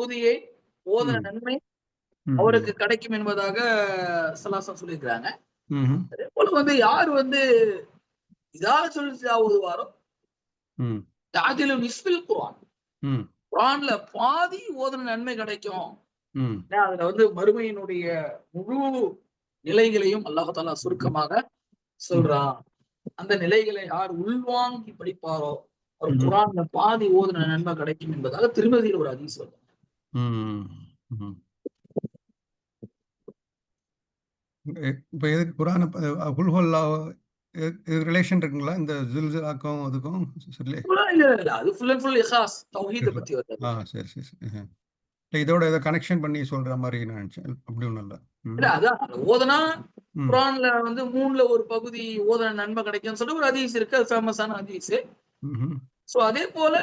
பகுதியை ஓதுன ம். நன்மை ம். அவருக்கு கிடைக்கும் என்பதாக ஸல்லல்லாஹு சொல்லியிருக்கிறாங்க. ம்ஹ்ம். அதே போல யார் இதா ஜுல்ஸிலா ஓதுவாரோ ம். தஅதிலு நிஸ்ஃபில் குர்ஆன். ம். குர்ஆன்ல பாதி ஓதுன நன்மை கிடைக்கும். ம். ஏன்னா அதுல மறுமையினுடைய முழு நிலைகளையும் அல்லாஹ் தஆலா சுருக்கமாக ம். சொல்றான். அந்த நிலைகளை யார் உள்வாங்கி படிப்பாரோ, அவர் ம்ஹ்ம். குர்ஆன்ல பாதி ஓதுன நன்மை கிடைக்கும் என்பதாக திருமதியில ஒரு ஹதீஸ் வருது. ம். ம். இப்ப எதுக்கு குர்ஆன குல் ஹுவல்லாஹ் இது ரிலேஷன் இருக்குங்களா? இந்த ஜுல்ஜிலாக்கும் அதுக்கும் இல்ல. அது ஃபுல் அண்ட் ஃபுல் இஹ்லாஸ் தௌஹீத பத்தி வருது. சரி, சரி, சரி. இல்ல இதோட ஏதோ கனெக்ஷன் பண்ணி சொல்ற மாரி நான் நெனச்சேன். அப்படி ஒண்ணும் இல்ல. இல்ல அதான் ஓதுனா ம். குர்ஆன்ல 3ல ஒரு பகுதி ஓதுன நன்மை கிடைக்கும்னு சொல்லிட்டு ஒரு ஹதீஸ் இருக்கு. அது ஃபேமஸான ஹதீஸ். ம்ஹ்ம். சோ அதே போல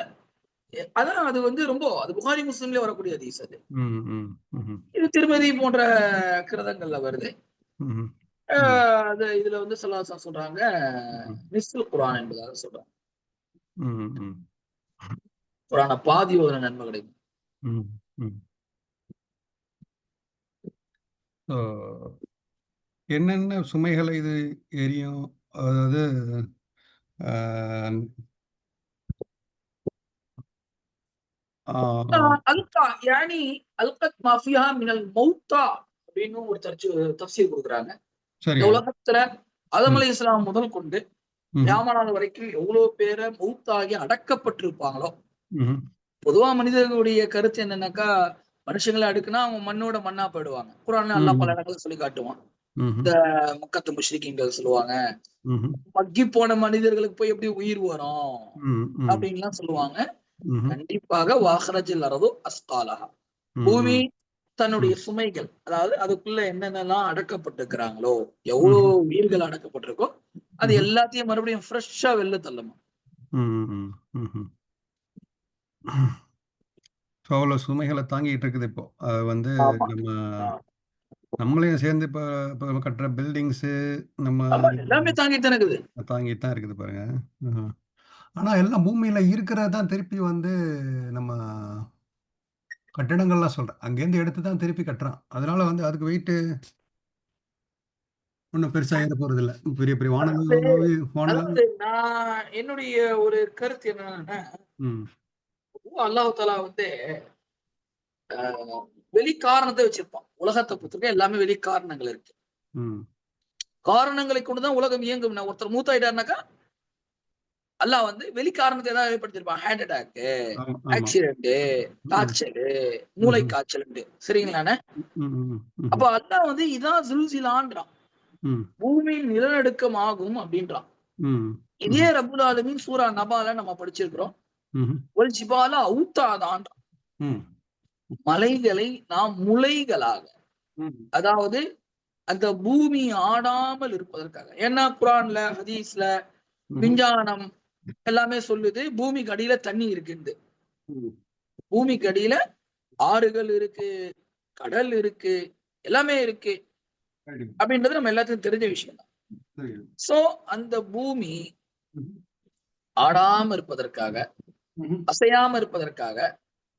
அதான் அது ரொம்ப அது புகாரி முஸ்லிம்ல வரக்கூடிய ஹதீஸ் அது. ம். ம். ம்ஹ்ம். இது திருமதி போன்ற கிரதங்கள்ல வருது. ம்ஹ்ம். அ ம். அது இதுல ஸல்லல்லாஹு சொல்றாங்க, ம். நிஸ்ஃபுல் குர்ஆன் என்பதாக சொல்றாங்க. ம். ம். குர்ஆன பாதி ஓதுன நன்மை கிடைக்கும். ம். ம். ஸோ என்னென்ன சுமைகளை இது எரியும்? அதாவது அ ஆ அல்கா யானி அல்கத் மா ஃபிஹா மினல் மௌத்தா அப்படின்னு ஒரு தஃப்சீர் குடுக்குறாங்க. இந்த சரிங்க. உலகத்துல ஆதம் ம். அலைஹிஸ்ஸலாம் முதல் கொண்டு ம்ஹ்ம். கியாமத் நாள் வரைக்கும் எவ்வளவு பேர மௌத்தாகி அடக்கப்பட்டிருப்பாங்களோ, ம்ஹ்ம். பொதுவா மனிதர்களுடைய கருத்து என்னன்னாக்கா, மனுஷங்கள அடுக்குனா அவங்க மண்ணோட மண்ணா போயிடுவாங்க. குர்ஆன்ல அல்லாஹ் ம்ஹ்ம். பல இடங்கள்ல சொல்லி காட்டுவான். ம்ஹ்ம். இந்த மக்கத்து முஷ்ரிக்கீன்கள் சொல்லுவாங்க. ம்ஹ்ம். மக்கி போன மனிதர்களுக்கு போய் எப்படி உயிர் வரும்? ம். ம். அப்படின்லாம் சொல்லுவாங்க. ம்ஹ்ம். கண்டிப்பாக வாஹ்ரஜல் அரது அஸ்காலஹா. ம். பூமி ம். தன்னுடைய ம். சுமைகள், அதாவது அதுக்குள்ள என்னென்னலாம் அடக்கப்பட்டிருக்கிறாங்களோ, எவ்வளோ ம்ஹ்ம். உயிர்கள் அடக்கப்பட்டிருக்கோ, அது ம்ஹ்ம். எல்லாத்தையும் மறுபடியும் ஃப்ரெஷ்ஷா வெளில தள்ளுமா. ம். ம். ம்ஹ்ம். ஸோ அவ்வளோ சுமைகள தாங்கிட்டு இருக்குது இப்போ. அது வந்து ஆமா. நம்ம ஆ. நம்மளையும் சேர்ந்து இப்ப இப்ப நம்ம கட்டுற பில்டிங்ஸு நம்ம ஆமா. எல்லாமே தாங்கிட்டு தான் இருக்குது. தாங்கிட்டு தான் இருக்குது பாருங்க. ம்ஹ்ம். ஆனா எல்லாம் பூமியில இருக்கிறது தான் திருப்பி வந்து நம்ம கட்டிடங்கள்லாம் சொல்றேன். அங்கேருந்து எடுத்து தான் திருப்பி கட்டுறான். அதனால வந்து அதுக்கு வெயிட்டு ஒண்ணும் பெருசா ஏற போறதில்ல. பெரிய பெரிய அதாவது வானளாவி அதாவது நான் என்னுடைய ஒரு கருத்து என்னன்னா, ம். அல்லாஹ் தஆலா அ வெளி காரணத்த வச்சிருப்பான். உலகத்த பொறுத்தவரைக்கும் எல்லாமே வெளி காரணங்கள் இருக்கு. ம். காரணங்களை கொண்டு தான் உலகம் இயங்கும். ஒருத்தர் மூத்தாயிட்டாருனாக்கா, அல்லாஹ் வெளி காரணத்த ஏதாவது ஏற்படுத்தியிருப்பான். ஹார்ட் அட்டாக்கு, ஆமா, ஆமா. ஆக்சிடென்ட்டு, ம். காய்ச்சலு, மூளை ம்ஹ்ம். காய்ச்சல்ன்ட்டு. சரிங்களாண்ணே? ம், ம், அப்ப ம்ஹ்ம். அல்லாஹ் இதான் ஜுல்சிலான்றான். ம், பூமி நிலநடுக்கம் ஆகும் அப்படின்றான். ம், இதே ம்ஹ்ம். ரப்புல் ஆலமீன் சூரா நபால நம்ம படிச்சிருக்கிறோம். ம்ஹ்ம். வல் ஜிபால அவுத்தாதான்றான். ம், மலைகளை நாம் முளைகளாக, ம், அதாவது அந்த பூமி ஆடாமல் இருப்பதற்காக. ஏன்னா குர்ஆன்ல, ஹதீஸ்ல, ம்ஹ்ம். விஞ்ஞானம் எல்லாமே சொல்லுது பூமிக்கு அடியில தண்ணி இருக்குன்னு. ம். பூமிக்கு அடியில ஆறுகள் இருக்கு, கடல் இருக்கு, எல்லாமே இருக்கு கண்டிப்பா. அப்படின்றது நம்ம எல்லாத்துக்கும் தெரிஞ்ச விஷயம் தான். சரி. சோ அந்த பூமி ம்ஹ்ம். ஆடாம இருப்பதற்காக, ம்ஹ்ம். அசையாம இருப்பதற்காக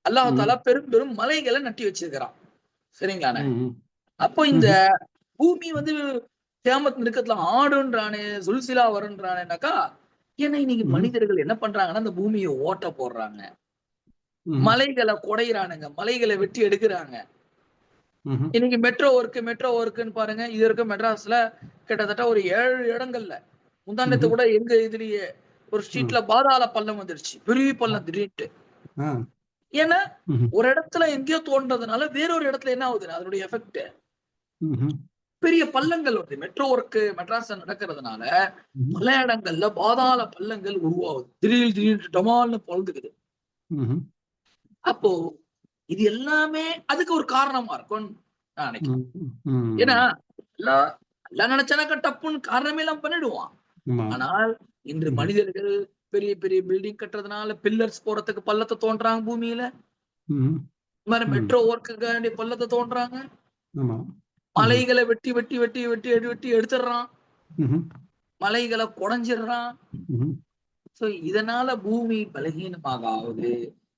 அல்லாஹ் ம். தஆலா பெரும் பெரும் மலைகளை நட்டி வச்சிருக்கிறான். சரிங்களாண்ணே? ம். அப்போ இந்த ம்ஹ்ம். பூமி கியாமத் நெருக்கத்துல ஆடுன்றானே, சுல்சிலா வருன்றானேனாக்கா, ஏன்னா இன்னைக்கு ம்ஹ்ம். மனிதர்கள் என்ன பண்றாங்கன்னா, அந்த பூமிய ஓட்ட போடுறாங்க. ம்ஹ்ம். மலைகள குடையறானுங்க. மலைகள வெட்டி எடுக்குறாங்க. ம்ஹ்ம். இன்னைக்கு மெட்ரோ ஒர்க்ன்னு பாருங்க. இது வரைக்கும் மெட்ராஸ்ல கிட்டத்தட்ட ஒரு 7 இடங்கள்ல. முந்தா நேத்து ம்ஹ்ம். கூட எங்க இதுலயே ஒரு ம். ஸ்ட்ரீட்ல பாதாள பள்ளம் வந்துருச்சு. பெரிய பள்ளம் திடீர்ன்ட்டு. ஆ. ஏன்னா, ம்ஹ்ம். ஒரு இடத்துல எங்கேயோ தோண்டுறதுனால வேறொரு இடத்துல என்ன ஆகுது? அதனுடைய எஃபெக்ட் ம்ஹ்ம். பெரிய பள்ளங்கள் வருது. மெட்ரோ ஒர்க் மெட்ராஸ்ல நடக்கிறதுனால, ம்ஹ்ம். பல இடங்கள்ல பாதாள பள்ளங்கள் உருவாகுது. திடீர்னு டமால்னு பொளந்துக்குது. ம்ஹ்ம். அப்போ இது எல்லாமே அதுக்கு ஒரு காரணமா இருக்கும்னு நான் நினைக்கிறேன். ம். ஏன்னா, ம். அல்லாஹ் அல்லாஹ் நினைச்சானாக்கா டப்புன்னு காரணமே இல்லாம பண்ணிடுவான். ஆமா. ஆனால் இன்று ம்ஹ்ம். மனிதர்கள் பெரிய பெரிய பில்டிங் கட்டுறதுனால பில்லர்ஸ் போடுறதுக்கு பள்ளத்த தோண்டுறாங்க பூமியில. ம்ஹ்ம். இந்த மாரி ம். மெட்ரோ ஒர்க்குக்காண்டி பள்ளத்த தோண்டுறாங்க. ஆமா. ம்ஹ்ம். மலைகள வெட்டி எடுத்துடுறான். ம்ஹ்ம். மலைகள கொடைஞ்சிடுறான். ம்ஹ்ம். சோ இதனால பூமி பலகீனமாக ஆகுது.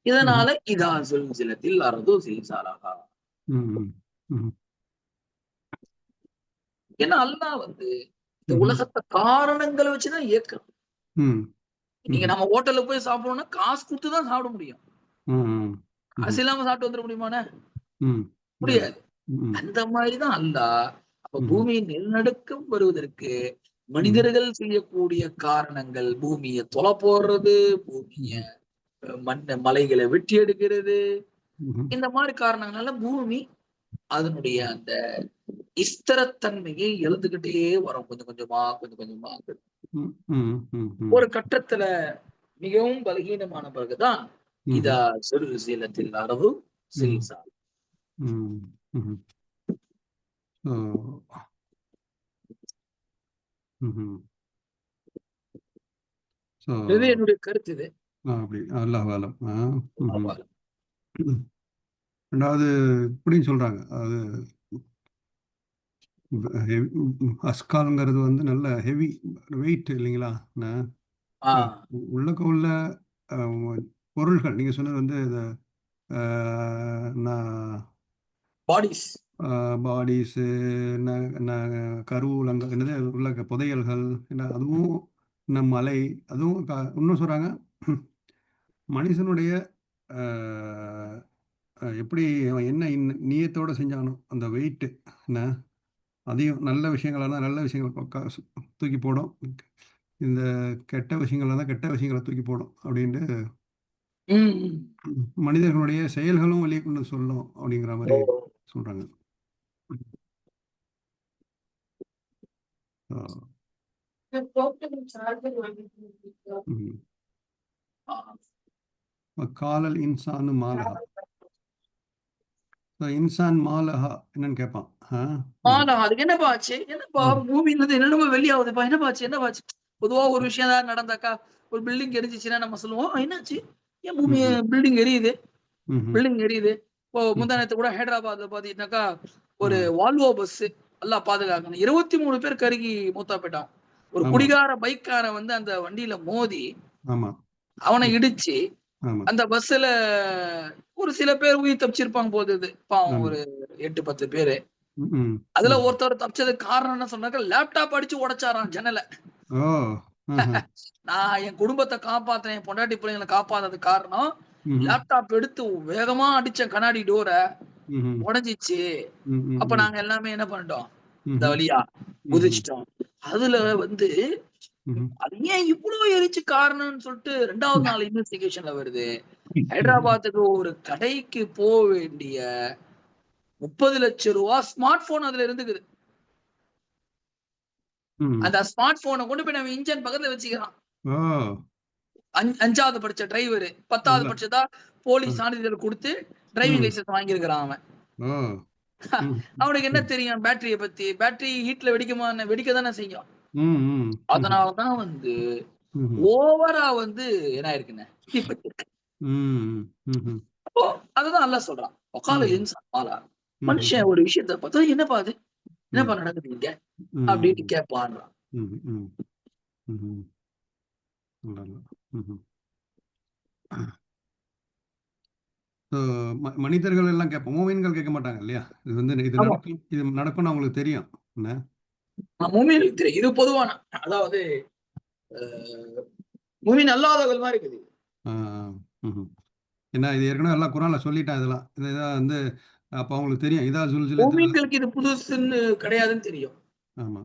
இதனால இதா சுல்சிலத்தில் அர்து சில்சாலஹா. ஏன்னா அல்லாஹ் வந்து இந்த உலகத்தை காரணங்களை வச்சுதான் இயக்குறான். நீங்க நம்ம ஹோட்டல்ல போய் சாப்பிடணும்னா காசு கொடுத்துதான் சாப்பிட முடியும். காசு இல்லாம சாப்பிட்டு வந்துட முடியுமாண்ணே? முடியாது. அந்த மாதிரிதான் அல்லாஹ் அப்ப பூமியின் நிலநடுக்கம் வருவதற்கு மனிதர்கள் செய்யக்கூடிய காரணங்கள், பூமியை தொலை போடுறது, பூமிய மலைகளை வெட்டி எடுக்கிறது, இந்த மாதிரி காரணங்களால பூமி அதனுடைய அந்த ஸ்திரத்தன்மையை எழுந்துகிட்டே வரும். கொஞ்சம் கொஞ்சமா கொஞ்சம் கொஞ்சமா. ஒரு கட்டத்துல மிகவும் பலகீனமான பிறகுதான் இதா சுல்சிலத்தில் அர்து சில்சாலஹா. இது என்னுடைய கருத்து. இது அப்படி அல்லாஹ் ஆலம். அல்லாஹ் ஆலம். ரெண்டாவது இப்படின்னு சொல்றாங்க, அது அஸ்கால்ங்கிறது வந்து நல்ல ஹெவி வெயிட் இல்லைங்களா? ஆஹ் உள்ளக்க உள்ள பொருள்கள் நீங்க சொன்னது வந்து இந்த பாடிஸ் பாடிஸு, கருவூலங்கள், என்னது உள்ள புதையல்கள், என்ன அதுவும் இன்னும் மலை, அதுவும் இன்னும் சொல்றாங்க மனுஷனுடைய எப்படி அவன் என்ன நியத்தோட செஞ்சானோ அந்த வெயிட்டு என்ன, அதையும் நல்ல விஷயங்களாக இருந்தால் நல்ல விஷயங்களை தூக்கி போடும், இந்த கெட்ட விஷயங்கள்லாம் தான் கெட்ட விஷயங்களை தூக்கி போடும் அப்படின்ட்டு மனிதர்களுடைய செயல்களும் வெளியே கொண்டு சொல்லும் அப்படிங்கிற மாதிரி சொல்றாங்க. காலல் இன்சானு மாலஹா. இன்சான் மாலஹா என்னன்னு கேட்பான். அதுக்கு என்னப்பா ஆச்சு? என்னப்பா பூமியில இருந்து என்னென்னமோ வெளியாகுதுப்பா, என்னப்பா ஆச்சு, என்னப்பா ஆச்சு? பொதுவா ஒரு விஷயம் தான் நடந்தாக்கா, ஒரு பில்டிங் எரிஞ்சிச்சுன்னா நம்ம சொல்லுவோம் என்னாச்சு, ஏன் பூமி பில்டிங் எரியுது, பில்டிங் எரியுது. இப்போ முந்தானத்து கூட ஹைதராபாத்ல பாத்தீங்கன்னாக்கா ஒரு வால்வோ பஸ், எல்லாம் பாதுகாக்கணும், 23 பேர் கருகி மூத்தா போயிட்டான். ஒரு குடிகார பைக்காரன் வந்து அந்த வண்டியில மோதி அவனை இடிச்சு அந்த பஸ்ல ஒரு சில பேர் உயிர் தப்பிச்சிருப்பாங்க போகுது, பாவம் ஒரு 8-10 பேரு. அதுல ஒருத்தர் தப்பிச்சதுக்கு காரணம் என்ன சொன்னாக்க, லேப்டாப் அடிச்சு உடைச்சாராம் ஜன்னல. நான் என் குடும்பத்தை காப்பாத்தினேன், என் பொண்டாட்டி பிள்ளைங்களை காப்பாத்ததுக்கு காரணம் லேப்டாப் எடுத்து வேகமா அடிச்ச கண்ணாடி டோரை உடைஞ்சிச்சு. அப்ப நாங்க எல்லாமே என்ன பண்ணிட்டோம், இந்த வழியா குதிச்சிட்டோம். அதுல வந்து அது ஏன் இவ்வளவு எரிச்சு காரணம்னு சொல்லிட்டு 2வது நாள் இன்வெஸ்டிகேஷன்ல வருது. ஹைதராபாத்துக்கு ஒரு கடைக்கு போக வேண்டிய 30 லட்சம் ரூபாய் ஸ்மார்ட் போன் அதுல இருந்துக்குது. அந்த ஸ்மார்ட் போனை கொண்டு போய் நம்ம இன்ஜின் பக்கத்துல வச்சுக்கிறான். 5வது படிச்ச டிரைவர் 10வது படிச்சதா போலீஸ் சான்றிதழ் கொடுத்து டிரைவிங் லைசன்ஸ் வாங்கியிருக்கிறான் அவன். அவனுக்கு என்ன தெரியும் பேட்டரிய பத்தி? பேட்டரி ஹீட்ல வெடிக்க தானே செய்யும். அதனாலதான் வந்து ஓவரா வந்து என்ன இருக்குன்னு அதுதான் நல்லா சொல்றான். மனுஷன் ஒரு விஷயத்த பார்த்தா என்னப்பா அது, என்னப்பா நடக்குது இங்க அப்படின்னு கேட்பான். மனிதர்கள் எல்லாம் கேட்போம், மூமின்கள் கேட்க மாட்டாங்க இல்லையா? இது வந்து இது நடக்கும்னு அவங்களுக்கு தெரியும். இது பொதுவான, அதாவது மூமின் அல்லாதவர்கள் மாதிரி இருக்குது. ஏன்னா இது ஏற்கனவே எல்லாம் குரான்ல சொல்லிட்டான். இதெல்லாம் இதுதான் வந்து அப்ப அவங்களுக்கு தெரியும் இதா சுல்சிலத்தில். மூமின்களுக்கு இது புதுசுன்னு கிடையாதுன்னு தெரியும். ஆமா.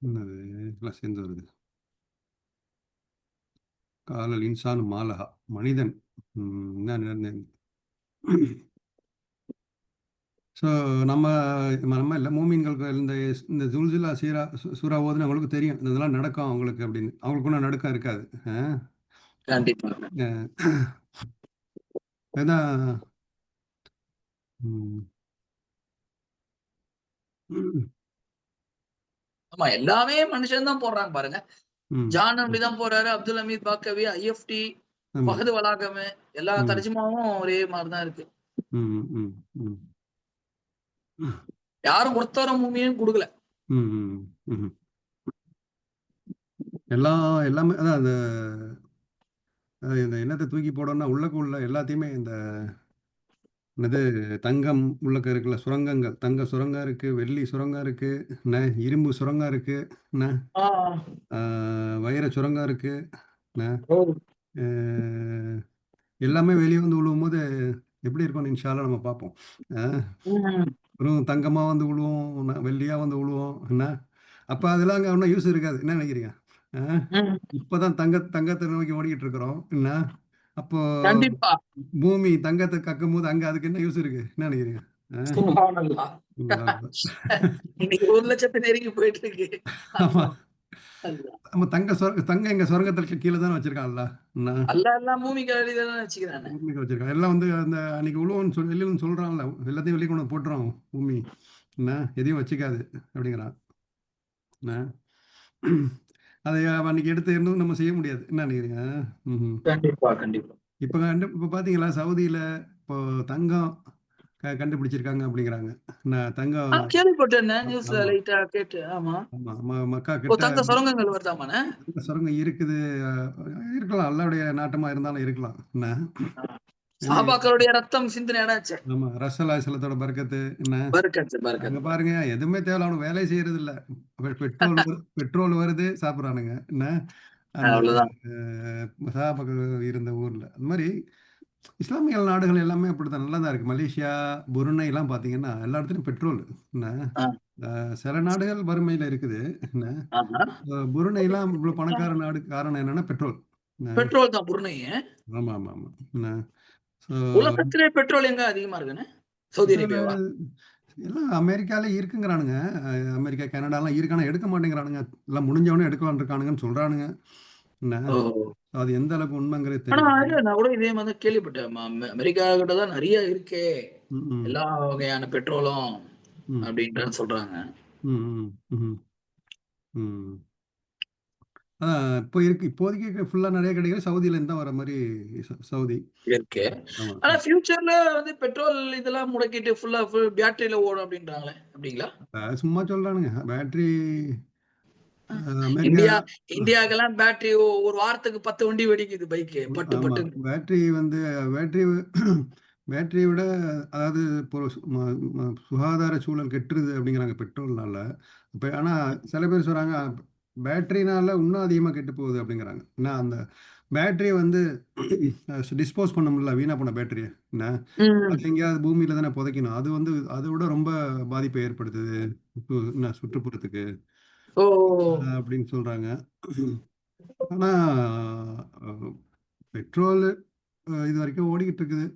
என்னது சேர்ந்து வருது. காலல் இன்சான் மாலஹா, மனிதன் ஸோ நம்ம இல்லை மூமின்களுக்கு இந்த ஜுல்சிலா சூரா ஓதுன்னு அவங்களுக்கு தெரியும் இதெல்லாம் நடக்கும் அவங்களுக்கு அப்படின்னு. அவங்களுக்கு ஒன்றும் நடுக்கம் இருக்காது. ஏதான் ஆமா, எல்லாமே மனுஷன் தான் போடுறாங்க பாருங்க. ஜான் அப்படிதான் போறாரு, அப்துல் ஹமீத் பாக்கவி, ஐஎஃப்டி, பகது வளாகமு, எல்லா தர்ஜுமாவும் ஒரே மாதிரிதான் இருக்கு. யாரும் ஒருத்தர மூமியும் கொடுக்கல. எல்லாமே அதான் அந்த இந்த என்னத்தை தூக்கி போடணும்னா உள்ளக்க உள்ள எல்லாத்தையுமே இந்த என்னது தங்கம் உள்ளக்க இருக்குல்ல சுரங்கங்கள், தங்க சுரங்கம் இருக்கு, வெள்ளி சுரங்கம் இருக்கு, என்ன இரும்பு சுரங்கம் இருக்கு, என்ன வைர சுரங்கம் இருக்கு, என்ன எல்லாமே வெளியே வந்து விழுவும் போது எப்படி இருக்கும்னு இன்ஷால்லா நம்ம பார்ப்போம். வெறும் தங்கமா வந்து விழுவோம், வெள்ளியா வந்து விழுவோம், என்ன அப்ப அதெல்லாம் அங்க ஒன்றும் யூஸ் இருக்காது. என்ன நினைக்கிறீங்க? இப்பதான் தங்கத்தை நோக்கி ஓடிக்கிட்டு இருக்கிறோம், என்ன அப்போ கண்டிப்பா பூமி தங்கத்தை கக்கும் போது அங்க அதுக்கு என்ன யூஸ் இருக்கு? என்ன நினைக்கிறீங்க? இன்னைக்கு 1,00,000 நெருங்கி போயிட்டு இருக்கு. ஆமா. நம்ம தங்கம் எங்க சுரங்கத்திற்கு கீழே தானே வச்சிருக்கான்ல. எல்லாம் பூமிக்கு அடியில வச்சுக்கிறானே. பூமிக்கு வச்சிருக்கான். எல்லாம் வந்து அந்த அன்னைக்கு உழுவோன்னு சொல்லி வெளியில சொல்றான்ல, எல்லாத்தையும் வெளியே கொண்டு போட்டுறோம் பூமி, என்ன எதையும் வச்சுக்காது அப்படிங்கிறான். அதை அன்னைக்கு எடுத்து இருந்தும் நம்ம செய்ய முடியாது. என்ன நினைக்கிறீங்க? கண்டிப்பா கண்டிப்பா. இப்ப பாத்தீங்களா சவுதியில இப்போ தங்கம் கண்டுபிடிச்சிருக்காங்க அப்படிங்கிறாங்க. தங்கம் கேள்விப்பட்டேன் நியூஸ்ல லைட்டா கேட்டு. ஆமா மக்கா தங்க கிட்ட சுரங்கங்கள் வருதாமாண்ணே? சுரங்கம் இருக்குது. இருக்கலாம், அல்லாவுடைய நாட்டமா இருந்தாலும் இருக்கலாம். என்ன சஹாபாக்களுடைய ரத்தம் சிந்தின இடம். ஆமா, ரசலாசலத்தோட பர்க்கத்து. என்ன அங்க பாருங்க, எதுவுமே தேவை, அவனுக்கு வேலை செய்யறது இல்ல. பெட்ரோல் வருது, சாப்பிடுறானுங்க. என்ன அந்த சஹாபாக்கள் இருந்த ஊர்ல அந்த மாதிரி இஸ்லாமிய நாடுகள் எல்லாமே அப்படித்தான், நல்லா தான் இருக்கு. மலேசியா, புருனை எல்லாம் பாத்தீங்கன்னா எல்லா இடத்துலயும் பெட்ரோல். என்ன சில நாடுகள் வறுமையில இருக்குது. என்ன புருனை எல்லாம் இவ்வளவு பணக்கார நாடு காரணம் என்னன்னா பெட்ரோல். பெட்ரோல் தான் புருனை. ஆமா ஆமா ஆமா. என்ன உலகத்திலே பெட்ரோல் எங்க அதிகமா இருக்குன்னு? சவுதி அரேபியாவா? எல்லாம் அமெரிக்கால இருக்குங்கிறானுங்க. அமெரிக்கா, கனடாலாம் இருக்கானா எடுக்க மாட்டேங்கிறானுங்க. எல்லாம் முடிஞ்சவனே எடுக்கலான்னு இருக்கானுங்கன்னு சொல்றானுங்க. என்ன அது எந்த அளவுக்கு உண்மைங்கிறது தெரியல. நான் கூட இதே மாதிரி கேள்விப்பட்டேன். அமெரிக்கா கிட்ட தான் நிறைய இருக்கே எல்லா வகையான பெட்ரோலும் அப்படின்ற சொல்றாங்க. இப்போ இருக்கு, இப்போதைக்கு ஃபுல்லா நிறைய கிடைக்கிற சவுதியில இருந்து தான் வர மாதிரி சவுதி இருக்கு. ஆனா ஃபியூச்சர்ல வந்து பெட்ரோல் இதெல்லாம் முடக்கிட்டு ஃபுல் பேட்டரியில ஓடும் அப்படின்றாங்களே, அப்படிங்களா? சும்மா சொல்றானுங்க பேட்டரி. இந்தியாக்கெல்லாம் பேட்டரி ஒரு வாரத்துக்கு 10 வண்டி வெடிக்குது பைக்கு பட்டு பட்டு. பேட்டரி வந்து பேட்டரியை விட அதாவது இப்போ சுகாதார சூழல் கெட்டுருது அப்படிங்கிறாங்க பெட்ரோல்னால. இப்போ ஆனால் சில பேர் சொல்றாங்க பேட்டரினால இன்னும் அதிகமாக கெட்டு போகுது அப்படிங்கிறாங்க. ஏன்னா அந்த பேட்டரியை வந்து டிஸ்போஸ் பண்ண முடியல, வீணா போன பேட்டரியை. என்ன அது எங்கேயாவது பூமியில தானே புதைக்கணும். அது வந்து அதை விட ரொம்ப பாதிப்பை ஏற்படுத்துது என்ன சுற்றுப்புறத்துக்கு அப்படின்னு சொல்றாங்க. ஆனா பெட்ரோல் இது வரைக்கும் ஓடிக்கிட்டு இருக்குது.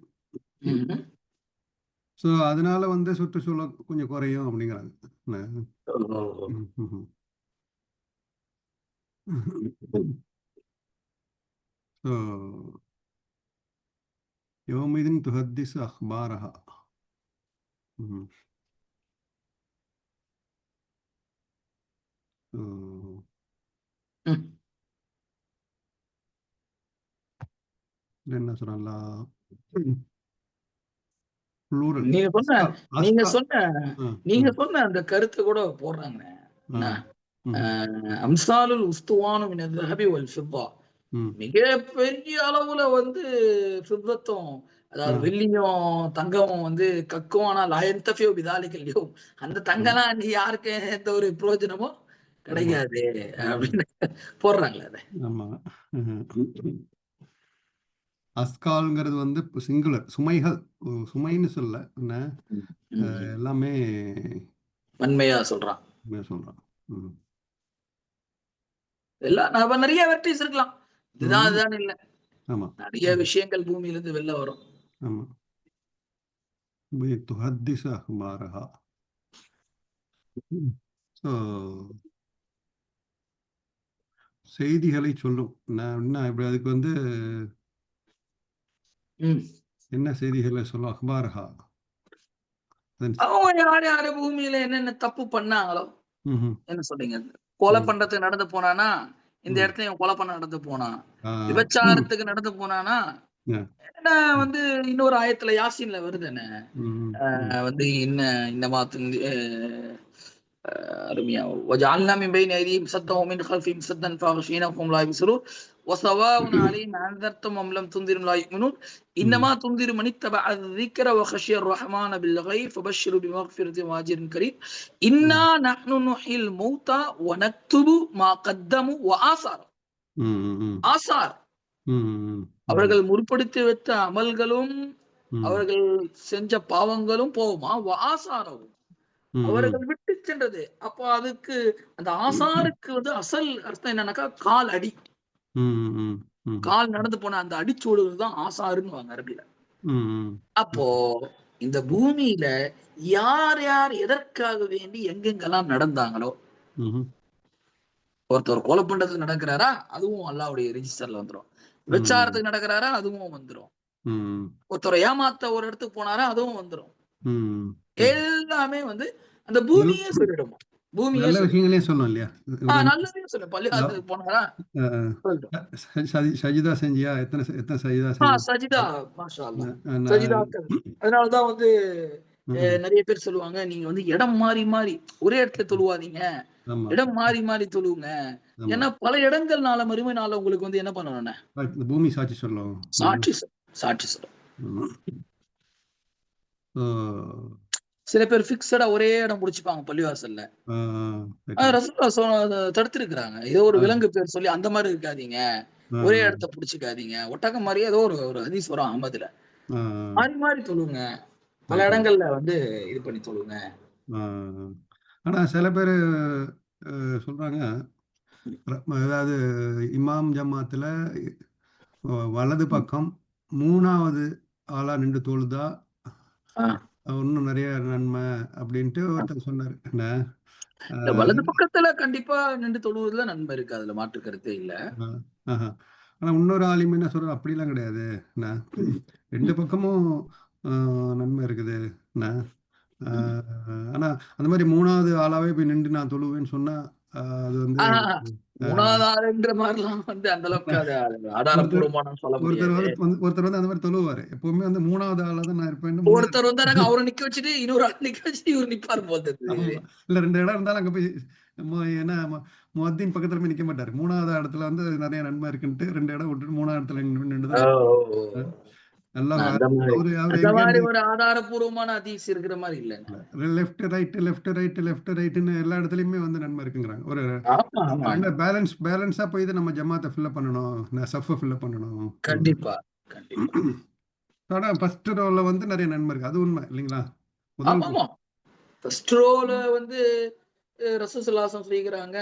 ஸோ அதனால வந்து சுற்றுச்சூழல் கொஞ்சம் குறையும் அப்படிங்கிறாங்க. يومئذ تحدث أخبارها. என்ன சொல்றா நீங்க சொன்ன அந்த கருத்தை கூட போடுறாங்க. அம்சாலுல் உஸ்துவானு மின ذهب والفضة. மிகப்பெரிய அளவுல வந்து ஃபித்தத்தும், அதாவது வெள்ளியும் தங்கமும் வந்து கக்கும். ஆனால் லயன்தஃபியு பிதாலிகல் யௌம். அந்த தங்கம்லாம் நீ யாருக்கு எந்த ஒரு பிரயோஜனமும் கிடைக்காது அப்படின்னு போடுறாங்களே அதை. ஆமா. அஸ்கால்ங்கிறது வந்து சிங்குலர், சுமைகள், சுமைன்னு சொல்ல, என்ன எல்லாமே வன்மையா சொல்றான். எல்லாம் நம்ம நிறைய வெரைட்டிஸ் இருக்கலாம். இதுதான் அதுதான் இல்ல. ஆமா, நிறைய விஷயங்கள் பூமியில இருந்து வெளில வரும். ஆமா. துஹத்திஸ் அஹ்பாரஹா. செய்திகளை சொல்லும். என்ன இப்படி அதுக்கு வந்து என்ன செய்திகளை சொல்லும்? அஹ்பாரஹா. அவங்க யார் யாரு பூமியில என்னென்ன தப்பு பண்ணாங்களோ, என்ன சொல்றீங்க, கொலை பண்றதுக்கு நடந்து போனானா இந்த இடத்துல இவன் கொலை பண்ண நடந்து போனான், விபச்சாரத்துக்கு நடந்து போனானா என்ன வந்து இன்னொரு ஆயத்துல யாசின்ல வருது என்ன வந்து இந்த மாத்து அருமையா وجعلنا من بين ايديهم سدا ومن خلفهم سدا فاغشيناهم لا يبصرون وسواء عليهم انذرتم ام لم تنذرهم لا يؤمنون انما تنذر من اتبع الذكر وخشي الرحمن بالغيب فبشروا بمغفرة واجر كريم انا نحن نحيي الموتى ونكتب ما قدموا وآثار ஆசார் அவர்கள் முற்படுத்தி வைத்த அமல்களும் அவர்கள் செஞ்ச பாவங்களும் போகுமா ஆசாரம் அவர்கள் விட்டு சென்றது. அப்போ அதுக்கு அந்த ஆசாருக்கு வந்து அசல் அர்த்தம் என்னன்னாக்கா கால் அடி, கால் நடந்து போன அந்த அடிச்சோடுகள் தான் ஆசாருன்னு அரபில. அப்போ இந்த பூமியில யார் யார் எதற்காக வேண்டி எங்கெங்கெல்லாம் நடந்தாங்களோ, ஒருத்தர் கொலை பண்றதுக்கு நடக்கிறாரா அதுவும் அல்லாஹ்வுடைய ரெஜிஸ்டர்ல வந்துடும். விபச்சாரத்துக்கு நடக்கிறாரா அதுவும் வந்துடும். ஒருத்தர் ஏமாத்த ஒரு இடத்துக்கு போனாரா அதுவும் வந்துடும். எல்லாமே வந்து அந்த பூமியே சொல்லிடுமா. பூமியே நல்ல விஷயங்களே சொல்லும் இல்லையா? நல்லதையும் சொல்லும். பள்ளிவாசலுக்கு போனாரா சஜிதா செஞ்சியா, எத்தனை சஜிதா செஞ்சா? சஜிதா மாஷா அல்லாஹ். சஜிதாக்கள். அதனாலதான் வந்து நிறைய பேர் சொல்லுவாங்க, நீங்க வந்து இடம் மாறி மாறி ஒரே இடத்துல தொழுவாதீங்க, இடம் மாறி மாறி தொழுவுங்க. ஏன்னா பல இடங்கள்னால மறுமை நாள உங்களுக்கு வந்து என்ன பண்ணணும்னா பூமி சாட்சி சொல்லும். சாட்சி சொல்லும். சில பேர் பிக்ஸடா ஒரே இடம் முடிச்சுப்பாங்க பள்ளிவாசல்ல. ரசூலுல்லாஹ் தடுத்திருக்கிறாங்க. ஏதோ ஒரு விலங்கு பேர் சொல்லி அந்த மாதிரி இருக்காதீங்க, ஒரே இடத்த புடிச்சுக்காதீங்க. ஒட்டகம் மாதிரியே ஏதோ ஒரு ஹதீஸ் வரும் அஹ்மதுல. மாறி மாறி தொழுங்க, பல இடங்கள்ல வந்து இது பண்ணி தொழுங்க. ஆனா சில பேரு சொல்றாங்க, அதாவது இமாம் ஜமாத்துல வலது பக்கம் 3வது ஆளா நின்று தொழுதா இன்னும் நிறைய நன்மை அப்படின்ட்டு ஒருத்தர் சொன்னாரு. வலது பக்கத்துல கண்டிப்பா நின்று தொழுவதுல நன்மை இருக்கு, அதுல மாற்று கருத்தே இல்ல. ஆனா இன்னொரு ஆலிம் என்ன சொல்ற, அப்படிலாம் கிடையாது, 2 பக்கமும் நன்மை இருக்குது. ஆனா அந்த மாதிரி 3வது ஆளாவே போய் நின்று நான் தொழுவேன்னு சொன்னா அது வந்து 3வது ஆளுன்ற மாதிரிலாம் வந்து அந்த அளவுக்கு ஆதாரப்பூர்வமான சொல்ல முடியாது. ஒருத்தர் வந்து அந்த மாதிரி தொழுவாரு, எப்பவுமே வந்து 3வது ஆளா தான் நான் இருப்பேன். ஒருத்தர் வந்தாரு அவரை நிக்க வச்சுட்டு இன்னொரு ஆள் நிக்க வச்சுட்டு இவர் நிப்பாரு போது. இல்ல 2 இடம் இருந்தாலும் அங்க போய் ஏன்னா முஅத்தின் பக்கத்துல போய் நிக்க மாட்டாரு. 3வது இடத்துல வந்து நிறைய நன்மை இருக்குன்ட்டு 2 இடம் விட்டுட்டு 3வது இடத்துல நின்றுதான் ஒரு ஆதாரப்பூர்வமான ஹதீஸ் இருக்கிற மாதிரி இல்ல. லெஃப்ட் ரைட்னு எல்லா இடத்துலயுமே வந்து நன்மை இருக்குங்கிறாங்க. ஒரு பேலன்ஸா போய் நம்ம ஜமாத்தை ஃபில் பண்ணணும், சஃப ஃபில் பண்ணணும். கண்டிப்பா. ஆனா ஃபர்ஸ்ட் ரோல வந்து நிறைய நன்மை இருக்கு, அது உண்மை இல்லைங்களா? ஃபர்ஸ்ட் ரோல வந்து ரசூலுல்லாஹி ஸல்லல்லாஹு அலைஹி வஸல்லம் சொல்லிக்கிறாங்க,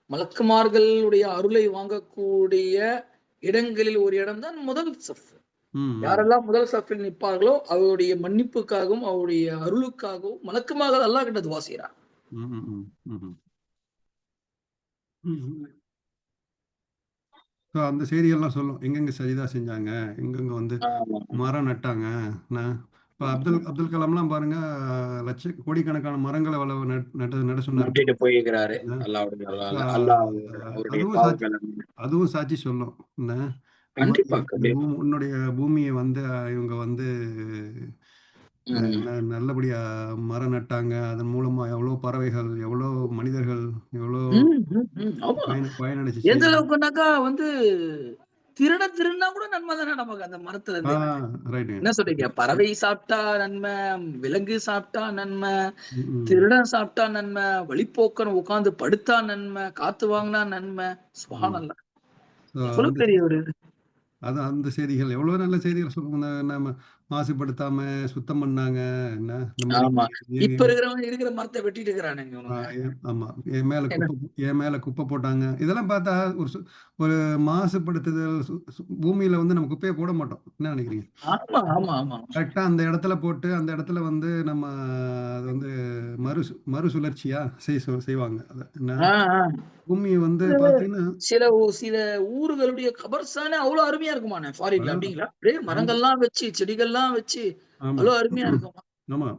மலக்குமார்களுடைய அருளை வாங்கக்கூடிய இடங்களில் ஒரு இடம் தான் முதல் சஃப். யாரெல்லாம் முதல் சஃபில் நிற்பார்களோ அவருடைய மன்னிப்புக்காகவும் அவருடைய அருளுக்காகவும் மலக்குமார்கள் அல்லாஹ் கிட்ட துஆ செய்றாங்க. அந்த செய்திகள்லாம் சொல்லும், எங்கெங்க சஜிதா செஞ்சாங்க, எங்கெங்க வந்து மரம் நட்டாங்க. இப்போ அப்துல் கலாம்லாம் பாருங்க, கோடிக்கணக்கான மரங்களை நட சொன்னாரு, போயிருக்கிறாரு. அதுவும் சாட்சி சொல்லும். உன்னுடைய பூமியை வந்து இவங்க வந்து நல்லபடியா மரம் நட்டாங்க, அதன் மூலமா எவ்வளவு பறவைகள், எவ்வளவு மனிதர்கள், எவ்வளவு பயனடைச்சு. எந்த அளவுக்குனாக்கா வந்து திருடா கூட நன்மை தானே நமக்கு அந்த மரத்துல இருந்து. என்ன சொல்றீங்க, பறவை சாப்பிட்டா நன்மை, விலங்கு சாப்பிட்டா நன்மை, திருடன் சாப்பிட்டா நன்மை, வழிப்போக்கன் உட்கார்ந்து படுத்தா நன்மை, காத்து வாங்கினா நன்மை. சுப்ஹானல்லாஹ், எவ்வளவு பெரிய ஒரு அது அந்த செய்திகள், எவ்வளவு நல்ல செய்திகள் சொல்லுங்க. நம்ம மாசுபடுத்தாம சுத்தம் பண்ணாங்க. இப்ப இருக்கிற மரத்தை வெட்டிட்டு இருக்கிறானுங்க. ஆமா, என் மேல குப்பை போட்டாங்க. இதெல்லாம் பார்த்தா ஒரு மாசுபடுத்துதல். பூமியில வந்து நம்ம குப்பையை போட மாட்டோம், என்ன நினைக்கிறீங்க? கரெக்டா அந்த இடத்துல போட்டு அந்த இடத்துல வந்து நம்ம அது வந்து மறுசுழற்சியா செய்வாங்க. பூமியை வந்து பாத்தீங்கன்னா சில ஊர்களுடைய கபர்ஸ்தானே அவ்வளவு அருமையா இருக்குமாண்ணே ஃபாரின்ல. அப்படிங்களா? அப்படியே மரங்கள்லாம் வச்சு செடிகள்லாம் வச்சு அவ்வளவு அருமையா இருக்குமா? ஆமா,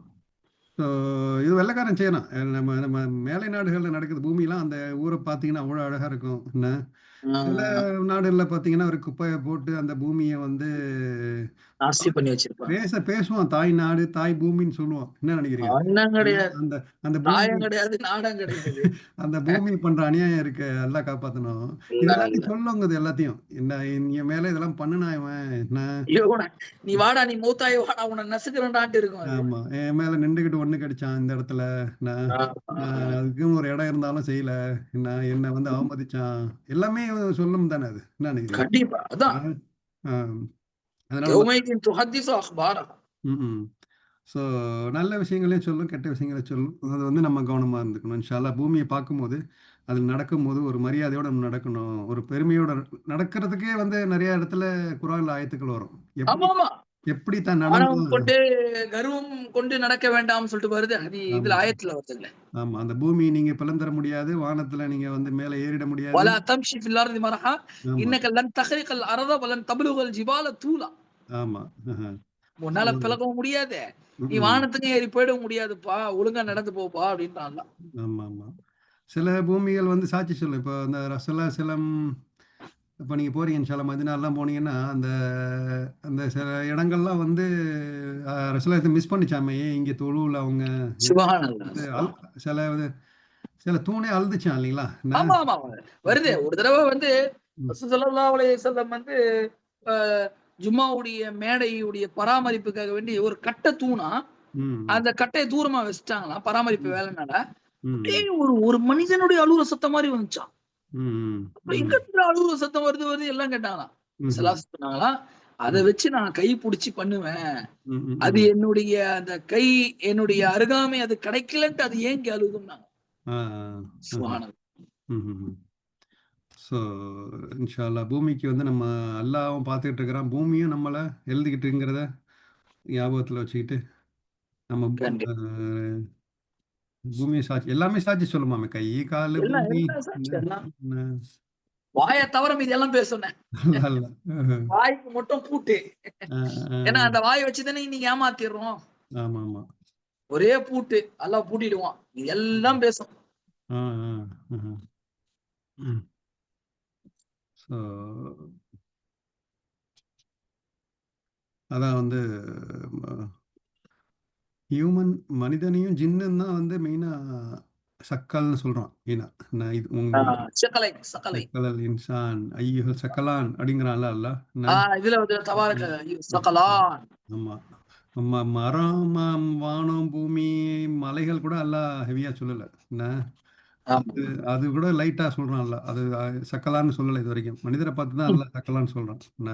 இது வெள்ளைக்காரன் செய்யணும். நம்ம மேலை நாடுகள்ல நடக்குது. பூமியெல்லாம் அந்த ஊரை பாத்தீங்கன்னா அவ்வளவு அழகா இருக்கும். என்ன சில நாடுகள்ல பாத்தீங்கன்னா ஒரு குப்பையை போட்டு அந்த பூமியை வந்து நாஸ்தி பண்ணி வச்சிருப்பாங்க. பேசுவோம், தாய் நாடு தாய் பூமின்னு சொல்லுவோம். என்ன நினைக்கிறீங்க? அண்ணன் கிடையாது, அந்த அந்த பூமி தாயம் கிடையாது, நாடம் கிடையாது. அந்த பூமி பண்ற அநியாயம் இருக்கு, எல்லாம் காப்பாத்தணும். இல்ல இதெல்லாம் நீ இல்ல சொல்லுங்க, இது எல்லாத்தையும் என்ன என் மேல இதெல்லாம் பண்ணுனா இவன் என்ன. நீ வாடா, நீ மூத்தாய் வாடா, உன்னை நசுக்கிறேன்டான்ட்டு இருக்கும் அது. ஆமா, என் மேல நின்றுகிட்டு ஒண்ணு கடிச்சான் இந்த இடத்துல. நான் நான் அதுக்குன்னு ஒரு இடம் இருந்தாலும் செய்யல. நான் என்ன வந்து அவமதிச்சான். எல்லாமே சொல்லும் தானே அது. என்ன நினைக்கிறீங்க? கண்டிப்பா அதான். ஆ, அதனால யௌமைதின் துஹத்திஸு அக்பாரஹா. ஸோ நல்ல விஷயங்களையும் சொல்லும், கெட்ட விஷயங்களையும் சொல்லும். அது வந்து நம்ம கவனமா இருந்துக்கணும். இன்ஷா அல்லாஹ் பூமியை பார்க்கும்போது, அதில் நடக்கும்போது ஒரு மரியாதையோட நம்ம நடக்கணும். ஒரு பெருமையோட நடக்கிறதுக்கே வந்து நிறைய இடத்துல குர்ஆன்ல ஆயத்துக்கள் வரும். எப்படி ஆமா ஆமா, எப்படி தான் ஆணவம் நடந்தோம். கொண்டு கர்வம் கொண்டு நடக்க வேண்டாம்னு சொல்லிட்டு வருது. அது இதுல ஆமா, ஆயத்துல வருதுல்ல. ஆமா. அந்த பூமியை நீங்க பிளந்தர முடியாது. வானத்துல நீங்க வந்து மேல ஏறிட முடியாது. வலா தம்ஷி ஃபில் அர்தி மரஹா ஆமா, இன்னக லன் தஹ்ரிகல் அர்த வலன் தப்லுகல் ஜிபால தூலா. ஆமா. உன்னால பிளக்கவும் முடியாது, நீ ம். வானத்துக்கும் ஏறி போயிடவும் முடியாதுப்பா, ஒழுங்கா நடந்து போப்பா அப்படின்றான்ல. ஆமா, ஆமா. சில பூமிகள் வந்து சாட்சி சொல்லும். இப்போ அந்த ரசூலுல்லாஹ் இப்போ நீங்க போறீங்க இன்ஷா அல்லாஹ் மதீனாலாம் போனீங்கன்னா, அந்த அந்த சில இடங்கள்லாம் வந்து ரசூலுல்லாஹ் மிஸ் பண்ணிச்சாமே, ஏன் இங்க தொழுவுல அவங்க சுபஹானல்லாஹ் வந்து சுபஹான். சில சில தூணே அழுதுச்சாம் இல்லைங்களா? என்ன? ஆமா ஆமா, வருது. அப்போ ஒரு தடவை வந்து ம், ரசூல் ஸல்லல்லாஹு அலைஹி வஸல்லம் வந்து ஜும்மாவுடைய மேடையுடைய பராமரிப்புக்காக வேண்டி ஒரு கட்டை தூணா, ம், அந்த கட்டைய தூரமா வச்சுட்டாங்களாம் பராமரிப்பு ம், வேலைனால. அப்படியே ம், ஒரு ஒரு மனிதனுடைய அழுகுற சத்தம் மாதிரி வந்துச்சாம். ம், அப்புறம் எங்க ம், இருந்து அழுகுற சத்தம் வருது வருது எல்லாம் கேட்டாங்களாம். ம்ஹ்ம், ஸல்லல்லாஹு சொன்னாங்களாம், அத ம், வச்சு நான் கை புடிச்சு பண்ணுவேன். ம், ம், அது ம். என்னுடைய அந்த கை, என்னுடைய அருகாமை அது கிடைக்கலன்ட்டு அது ஏங்கி அழுகும்னாங்க. ஆ, ஆஹ. சுப்ஹானல்லாஹ். ம்ஹ்ம். ஸோ இன்ஷா அல்லாஹ் பூமிக்கு வந்து நம்ம அல்லாஹ்வும் பார்த்துக்கிட்டு இருக்கிறான். பூமியும் நம்மள எழுதிக்கிட்டுங்கிறத ஞாபகத்துல வச்சுக்கிட்டு, நம்ம அ கண்டிப்பா. பூமிய சாட்சி எல்லாமே சாட்சி சொல்லுமாமே. கை, காலு, எல்லாம் பூமி. எல்லாம் என்ன சாட்சி எல்லாம். என்ன வாய தவிர மீதி எல்லாம் பேசுனேன். அல்ல, அல்ல. வாய்க்கு மட்டும் பூட்டு. அ, ஏன்னா அ. அந்த வாய வச்சு தானே இன்னைக்கு ஏமாத்திடுறோம். ஆமாமா. ஒரே பூட்டு. அல்லாஹ் பூட்டிடுவான். இது எல்லாம் பேசும். ஆ, ஆ. ம்ஹ்ம். ம். ஸோ அதான் வந்து ம ஹியூமன் மனிதனையும் ஜின்னும் தான் வந்து மெயினா சக்கல்ன்னு சொல்றோம். மெயினா. நான் இது ஆ, சகலை சகலை. சக்கலல் இன்சான் ஐயுஹல் சக்கலான் அப்படிங்கிறான்ல அல்லாஹ். என்ன? இதுல வந்து தபாரக ம். ம். சகலான். ஆமா. மரம், வானம், பூமி, மலைகள் கூட அல்லாஹ் ஹெவியா சொல்லல. என்ன? ஆமா. அது அது கூட லைட்டா சொல்றான் அல்லாஹ். அது சக்கலான்னு சொல்லல இதுவரைக்கும். மனிதர பார்த்து தான் அல்லாஹ் சக்கலான்னு சொல்றான். என்ன?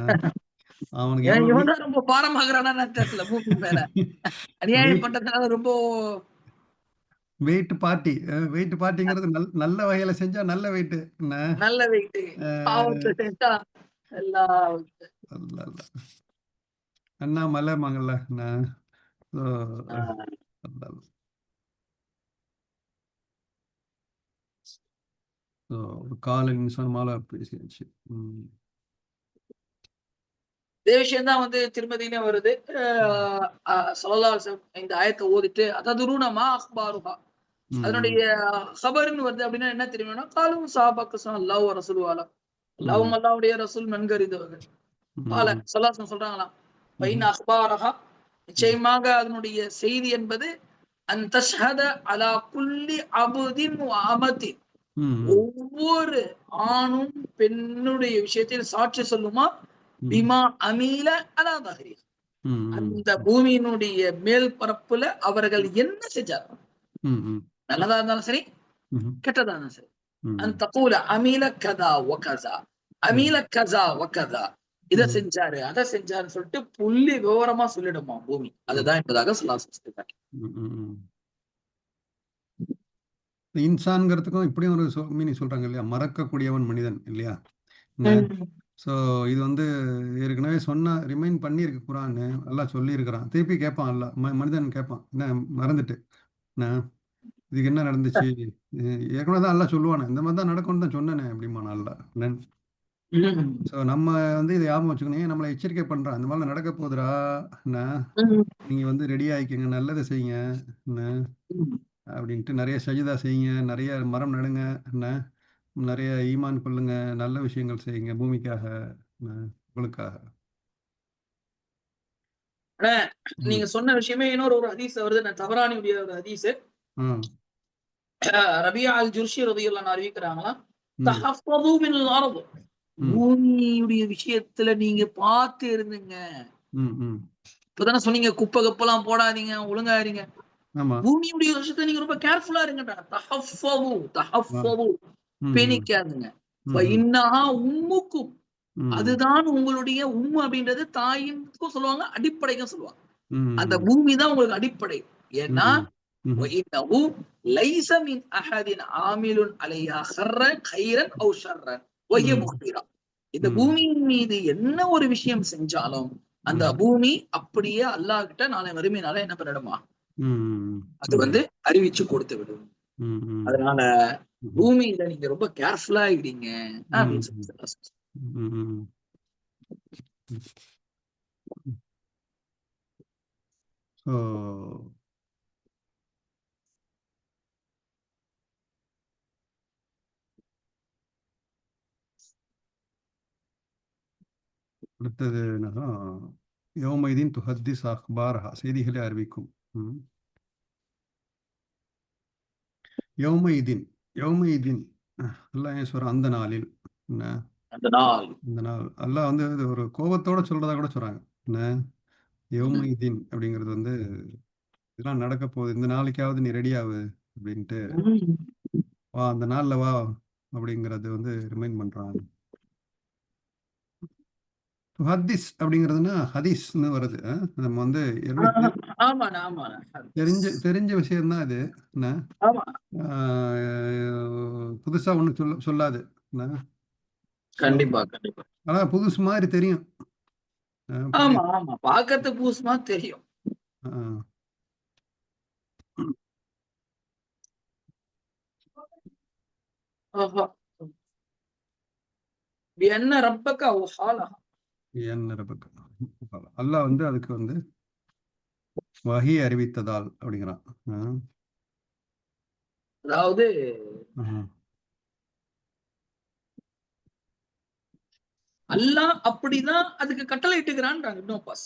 அவனுக்கு ஏன் எவ்வளோ இவன் தான் ரொம்ப பாரமாகறானான்னு தெரியல பூமி மேல. அநியாயம் வெயிட் பண்றதுனால ரொம்ப வெயிட் பார்ட்டி. வெயிட் பார்ட்டிங்கிறது நல்ல வகையில செஞ்சா நல்ல வெயிட். என்ன? நல்ல வெயிட்டு. அ பாவத்தை செஞ்சா எல்லாம் அல்ல, அல்ல. அண்ணாமலைம்பாங்கல்ல. என்ன? ஸோ ஆ, அல்ல. ஸோ கால இன்சான் மாலா பேசியாச்சு. ம். இதே விஷயம் தான் வந்து திருமதியிலே வருது. ஸல்லல்லாஹு அலைஹி வஸல்லம் இந்த ஆயத்த ஓதிட்டு அததுரூன மா அக்பாருஹா. ம். அதனுடைய கபர்ன்னு வருது அப்படின்னா என்ன தெரியுமானா, காலும் சஹாபாக்கு அல்லாஹ் வ ரசூலுஹு அலம். அல்லாஹ்வும் ம். அல்லாஹ்வுடைய ரசூல் நன்கறிந்தவர்கள். கால ம். ஸல்லல்லாஹு அலைஹி வஸல்லம் சொல்றாங்களாம். ம்ஹ்ம். ஃபைன் அக்பாரஹா, ம். நிச்சயமாக அதனுடைய செய்தி என்பது அன் தஷ்ஹத அலா குல்லி அப்தின் வ அமத்தின். ம். ஒவ்வொரு ஆணும் பெண்ணுடைய விஷயத்தில் சாட்சி சொல்லுமா, ம். பிமா அமீல அலா தஹ்ரி. ம். அந்த பூமியினுடைய மேல் பரப்புல அவர்கள் என்ன செஞ்சாங்க, ம். ம். நல்லதா இருந்தாலும் சரி, ம்ஹ்ம். கெட்டதா இருந்தாலும் சரி. அன் ம். தகூல அமீல கதா வ கஸா, ம். அமீல கஸா வ கஸா. இத ம். செஞ்சாரு, அத செஞ்சாருன்னு சொல்லிட்டு புள்ளி விவரமா சொல்லிடுமா பூமி. ம். அதுதான் என்பதாக ஸல்லல்லாஹு அலைஹி வஸல்லம். ம். ம். இன்சான்ங்கிறதுக்கும் இப்படியும் ஒரு மீனிங் சொல்றாங்க இல்லையா? மறக்கக்கூடியவன் மனிதன் இல்லையா? என்ன? ம். ஸோ இது வந்து ஏற்கனவே ரிமைண்ட் பண்ணியிருக்கு குரானு. அல்லாஹ் சொல்லியிருக்கிறான். திருப்பி கேட்பான் அல்லாஹ். மனிதன் கேட்பான். என்ன மறந்துட்டு. என்ன இதுக்கு என்ன நடந்துச்சு? ஏற்கனவே தான் அல்லாஹ் சொல்லுவானே. இந்த மாரி தான் நடக்கும்னு தான் சொன்னேனே அப்படிம்பான் அல்லாஹ். என்ன? ம். ஸோ நம்ம வந்து இத ஞாபகம் வச்சுக்கணும். ஏன் நம்மள எச்சரிக்கை பண்றான். இந்த மாரிலாம் நடக்க போதுடா. என்ன? ம். நீங்க வந்து ரெடி ஆயிக்கங்க. நல்லத செய்யுங்க. என்ன? ம். அப்படின்ட்டு நெறைய சஜிதா செய்யுங்க. நெறைய மரம் நடுங்க. என்ன? நிறைய ஈமான் கொள்ளுங்க, நல்ல விஷயங்கள் செய்யுங்க பூமிக்காக, உங்களுக்காக. நீங்க சொன்ன விஷயமே இன்னொரு ஒரு ஹதீஸ் வருது, நான் தபரானியுடைய ஒரு ஹதீஸ். ரபியா அல் ஜுர்ஷி ரலியல்லாஹு அன்ஹு அறிவிக்கிறாங்களா, தஹஃபது மினல் அர்த், பூமியுடைய விஷயத்துல நீங்க பார்த்து இருந்துங்க. இப்பதானே சொன்னீங்க, குப்பை கப்பெல்லாம் போடாதீங்க, ஒழுங்கா இருங்க. பூமியுடைய விஷயத்தை நீங்க ரொம்ப கேர்ஃபுல்லா இருங்கடா. தஹஃபது பேணிக்காதுங்க. உம்முக்கும், அதுதான் உங்களுடைய அப்படின்றது தாயின்க்கும் சொல்லுவாங்க, அடிப்படைக்கும் சொல்லுவாங்க. அந்த பூமி தான் உங்களுக்கு அடிப்படை. ஏன்னா லைஸ மின் அஹதின் ஆமிலுன் அலைஹா ഖൈറൻ ഖൈറன் அவ் ஷர்ரன் வஹிய முக்பிரா. இந்த பூமியின் மீது என்ன ஒரு விஷயம் செஞ்சாலும் அந்த பூமி அப்படியே அல்லாஹ் கிட்ட நாளை மறுமையினால என்ன பண்ணிடுமா, அது அறிவிச்சு கொடுத்து விடும். அதனால பூமியில நீங்க ரொம்ப கேர்ஃபுல்லா ஆயிடுங்க அப்படின்னு சொல்லி. அடுத்தது என்னன்னா, யௌமைதீன் துஹத்திஸ் அக்பாரஹா, செய்திகளை அறிவிக்கும். யௌமைதீன் அல்லாஹ் ஏன் சொல்றான், அந்த நாளில், அந்த நாள் அல்லாஹ் ஒரு கோபத்தோட சொல்றதா கூட சொல்றாங்க. என்ன யௌமைதீன் அப்படிங்கிறது இதெல்லாம் நடக்க போகுது, இந்த நாளைக்காவது நீ ரெடி ஆகு அப்படின்ட்டு, வா அந்த நாள்ல வா அப்படிங்கிறது ரிமைண்ட் பண்றாங்க. ஹதீஸ் அப்படிங்கிறதுனா ஹதீஸ்னு வருது. நம்ம தெரிஞ்ச விஷயம்தான் இது. என்ன புதுசா ஒண்ணு சொல்லாது. கண்டிப்பா. ஆனா புதுசு மாதிரி தெரியும். பாக்கறது புதுசுமா தெரியும். என்ன ரப்பக்க அல்லாஹ் அதுக்கு வஹி அறிவித்ததால் அப்படிங்கிறான். அதாவது அல்லாஹ் அப்படிதான் அதுக்கு கட்டளை இட்டுக்கிறான்றாங்க இப்னு அப்பாஸ்.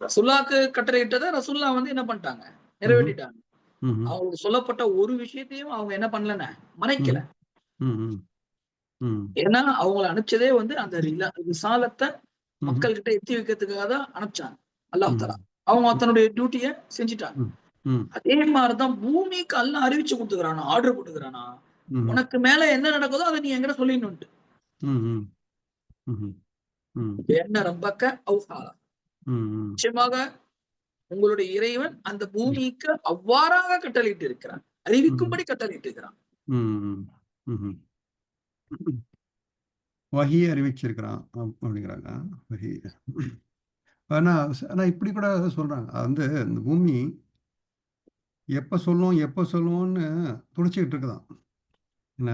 ரசூலுல்லாஹ்க்கு கட்டளை இட்டதை ரசூலுல்லாஹ் என்ன பண்ணிட்டாங்க, நிறைவேற்றிட்டாங்க. அவங்களுக்கு சொல்லப்பட்ட ஒரு விஷயத்தையும் அவங்க என்ன பண்ணலன்னு மறைக்கல. ஏன்னா அவங்களை அனுப்பிச்சதே அந்த ரிசாலத்தை மக்கள் கிட்ட எத்தி வைக்கிறதுக்காக தான் அனுப்பிச்சாங்க அல்லாஹ் தஆலா. அவங்க தன்னுடைய டியூட்டியை செஞ்சுட்டாங்க. அதே மாதிரிதான் பூமிக்கு அல்லாஹ் அறிவிச்சு கொடுத்துக்கிறானா, ஆர்டர் கொடுத்துக்கிறானா, உனக்கு மேல என்ன நடக்குதோ அதை நீ என்கிட்ட சொல்லிடணும். என்ன ரப்பக்க அவ்ஹாலா, நிச்சயமாக உங்களுடைய இறைவன் அந்த பூமிக்கு அவ்வாறாக கட்டளையிட்டு இருக்கிறான், அறிவிக்கும்படி கட்டளையிட்டு இருக்கிறான். வஹியை அறிவிச்சிருக்கிறான் அப்படிங்கிறாங்க. வஹி. ஆனா இப்படி கூட சொல்றாங்க, இந்த பூமி எப்ப சொல்லுவோம்னு துடிச்சுக்கிட்டு இருக்குதான். என்ன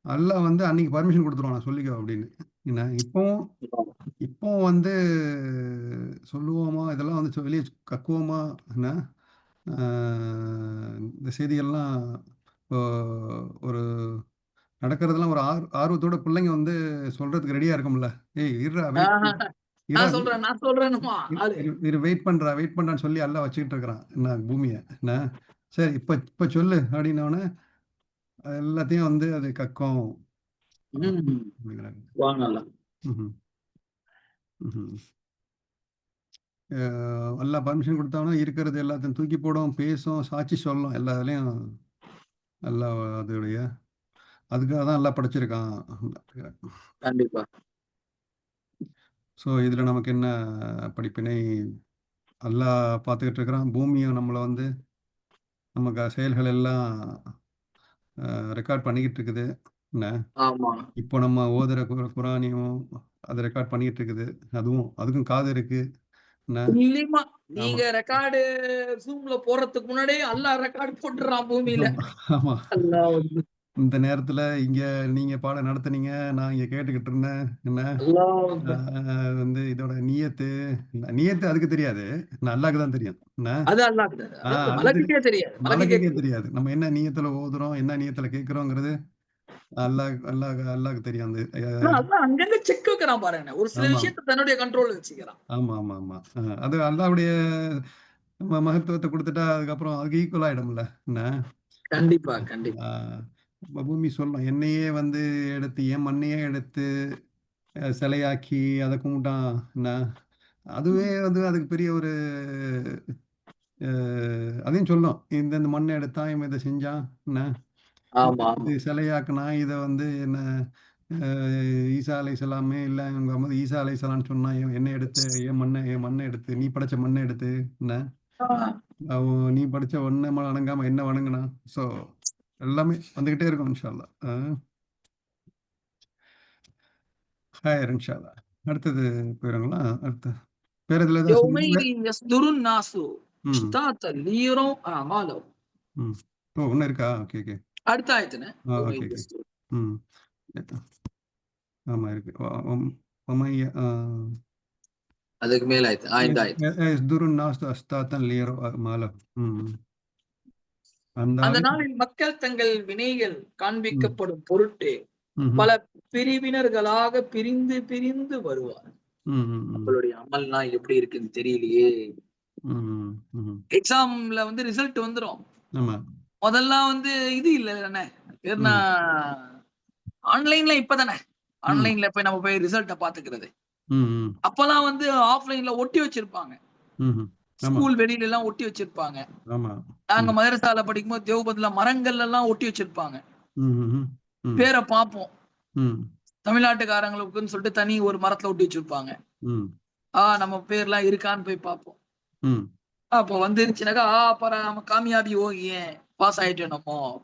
அல்லாஹ் அன்னைக்கு பர்மிஷன் கொடுத்துருவான், சொல்லிக்கோ அப்படின்னு. என்ன இப்போ சொல்லுவோமா, இதெல்லாம் வெளியே கக்குவோமா, என்ன இந்த செய்திகள்லாம் ஒரு நடக்கிறதெல்லாம் ஒரு ஆர்வத்தோட பிள்ளைங்க சொல்றதுக்கு ரெடியா இருக்கும்ல. ஏய் இருடா, வெயிட் பண்றான்னு சொல்லி அல்லாஹ் வச்சுக்கிட்டு இருக்கிறான் என்ன பூமியை. என்ன சரி இப்ப சொல்லு அப்படின்னோடனே எல்லாத்தையும் அது கக்கும். எல்லாம் பர்மிஷன் கொடுத்தாங்கன்னா இருக்கிறது எல்லாத்தையும் தூக்கி போடும், பேசும், சாட்சி சொல்லும், எல்லா இதுலையும் எல்லாம் அதுக்காக தான் எல்லாம் படைச்சிருக்கான். கண்டிப்பா. ஸோ இதுல நமக்கு என்ன படிப்பினை, அல்லாஹ் பார்த்துக்கிட்டு இருக்கிறான், பூமியை நம்மளை நமக்கு செயல்கள் எல்லாம் ரெக்கார்ட் பண்ணிக்கிட்டு இருக்குது. என்ன இப்போ நம்ம ஓதுற குரானையும் அதை ரெக்கார்ட் பண்ணிக்கிட்டு இருக்குது. அதுக்கும் காது இருக்கு. நீங்க ரெக்கார்டு ஜூம்ல போறதுக்கு முன்னாடியே அல்லாஹ் ரெக்கார்ட் போட்டுறான் பூமியில. ஆமா. அல்லாஹ் இந்த நேரத்துல இங்க நீங்க பாடம் நடத்துனீங்க, நான் இங்க கேட்டுக்கிட்டு இருந்தேன். என்ன அல்லாஹ் அக்பர். வந்து இதோட நியத்து அதுக்கு தெரியாது. அல்லாஹ்க்கு தான் தெரியும். என்ன அது அல்லாஹ்க்கு தான். அதாவது அது மலக்குக்கே தெரியாது. மலக்குக்கே மலக்குக்கே தெரியாது. தெரியாது. நம்ம என்ன நியத்துல ஓதுறோம், என்ன நியத்துல கேட்கிறோங்கிறது அல்லாஹ்க்கு தெரியும். அந்த ஆனா அல்லாஹ் அங்கங்க செக் வைக்கிறான் பாருங்க. ஒரு சில ஆமா. விஷயத்த தன்னுடைய கண்ட்ரோல்ல வச்சுக்கிறான். ஆமா, ஆமா, ஆமா. அது அல்லாஹ்வுடைய மகத்துவத்த குடுத்துட்டா, அதுக்கப்புறம் அதுக்கு ஈக்குவல் ஆயிடும்ல. என்ன? கண்டிப்பா, கண்டிப்பா. ஆ பூமி சொல்லும். என்னையே வந்து எடுத்து, என் மண்ணையே எடுத்து சிலையாக்கி அத கும்பிட்டான். என்ன? அதுவே வந்து அதுக்கு பெரிய ஒரு அ அதையும் சொல்லும். இந்த மண்ண எடுத்தான், இவன் இத செஞ்சான். என்ன? இத ஆமா, ஆமா. வந்து சிலையாக்குனான். இத வந்து என்ன அ ஈசா அலைஹிஸ்ஸலாமே இல்ல உங்க முகமது ஈசா அலைஹிஸ்ஸலாம்ன்னு சொன்னான். என்னை எடுத்து, என் மண்ண எடுத்து, நீ படைச்ச மண்ண எடுத்து, என்ன? ஆ. நீ படைச்ச ஒண்ண வணங்காம என்ன வணங்குனான்? ஸோ எல்லாமே வந்துகிட்டே இருக்கும் இன்ஷா அல்லாஹ். ஹைர் இன்ஷா அல்லாஹ். அடுத்தது போயிருங்களா? அடுத்து வேற எதுல ஏதாவது சொன்னீங்க? யௌமைதின் யஸ்துருன் நாசு ம், அஷ்தாத்தன் லியுரவு அஅமாலஹும். ம். ஓ! இன்னும் இருக்கா? Okay, okay. அடுத்த ஆயத்துன. Okay, யௌமைதின் okay. யஸ்துருன். ம். ஆமா இருக்கு. ஒமைய அதுக்கு மேல ஆயத்து. இந்த ஆயத்து. யஸ்துருன் நாஸ் அஸ்தாத்தன் லியரவ் அஅமாலஹும். ம். அந்த அந்த நாளில் நாளில் மக்கள் தங்கள் வினைகள் ம். காண்பிக்கப்படும் பொருட்டு ம்ஹ்ம். பல பிரிவினர்களாக பிரிந்து பிரிந்து வருவார். ம், ம், ம். நம்மளுடைய அமல்லாம் எப்படி இருக்குன்னு தெரியலையே. ம், ம். எக்ஸாம்ல வந்து ரிசல்ட் வந்துரும். ஆமா. முதல்லாம் வந்து இது இல்ல தானே. பேருனா ம், ஆன்லைன்ல இப்பதானே. ம், ஆன்லைன்ல போய் நம்ம போய் ரிசல்ட்ட பாத்துக்கிறது. ம், ம். அப்பல்லாம் வந்து ஆஃப்லைன்ல ஒட்டி வச்சிருப்பாங்க. ம்ஹ்ம். ஆமா, ஸ்கூல் வெளியில எல்லாம் ஒட்டி வச்சிருப்பாங்க. ஆமா. நாங்க ம். மதரசால படிக்கும்போது தேவபந்தில மரங்கள்ல எல்லாம் ஒட்டி வச்சிருப்பாங்க. ம்ஹ்ம். ம், பேர பார்ப்போம். ம், தமிழ்நாட்டுக்காரங்களுக்குன்னு சொல்லிட்டு தனி ஒரு மரத்துல ஒட்டி வச்சிருப்பாங்க. ம், நம்ம பேர்லாம் இருக்கான்னு போய் பார்ப்போம். ம், அப்போ வந்துருச்சுனாக்கா, நம்ம காமியாபி ஹோ கயே, பாஸ் ஆயிட்டோம் நம்ம.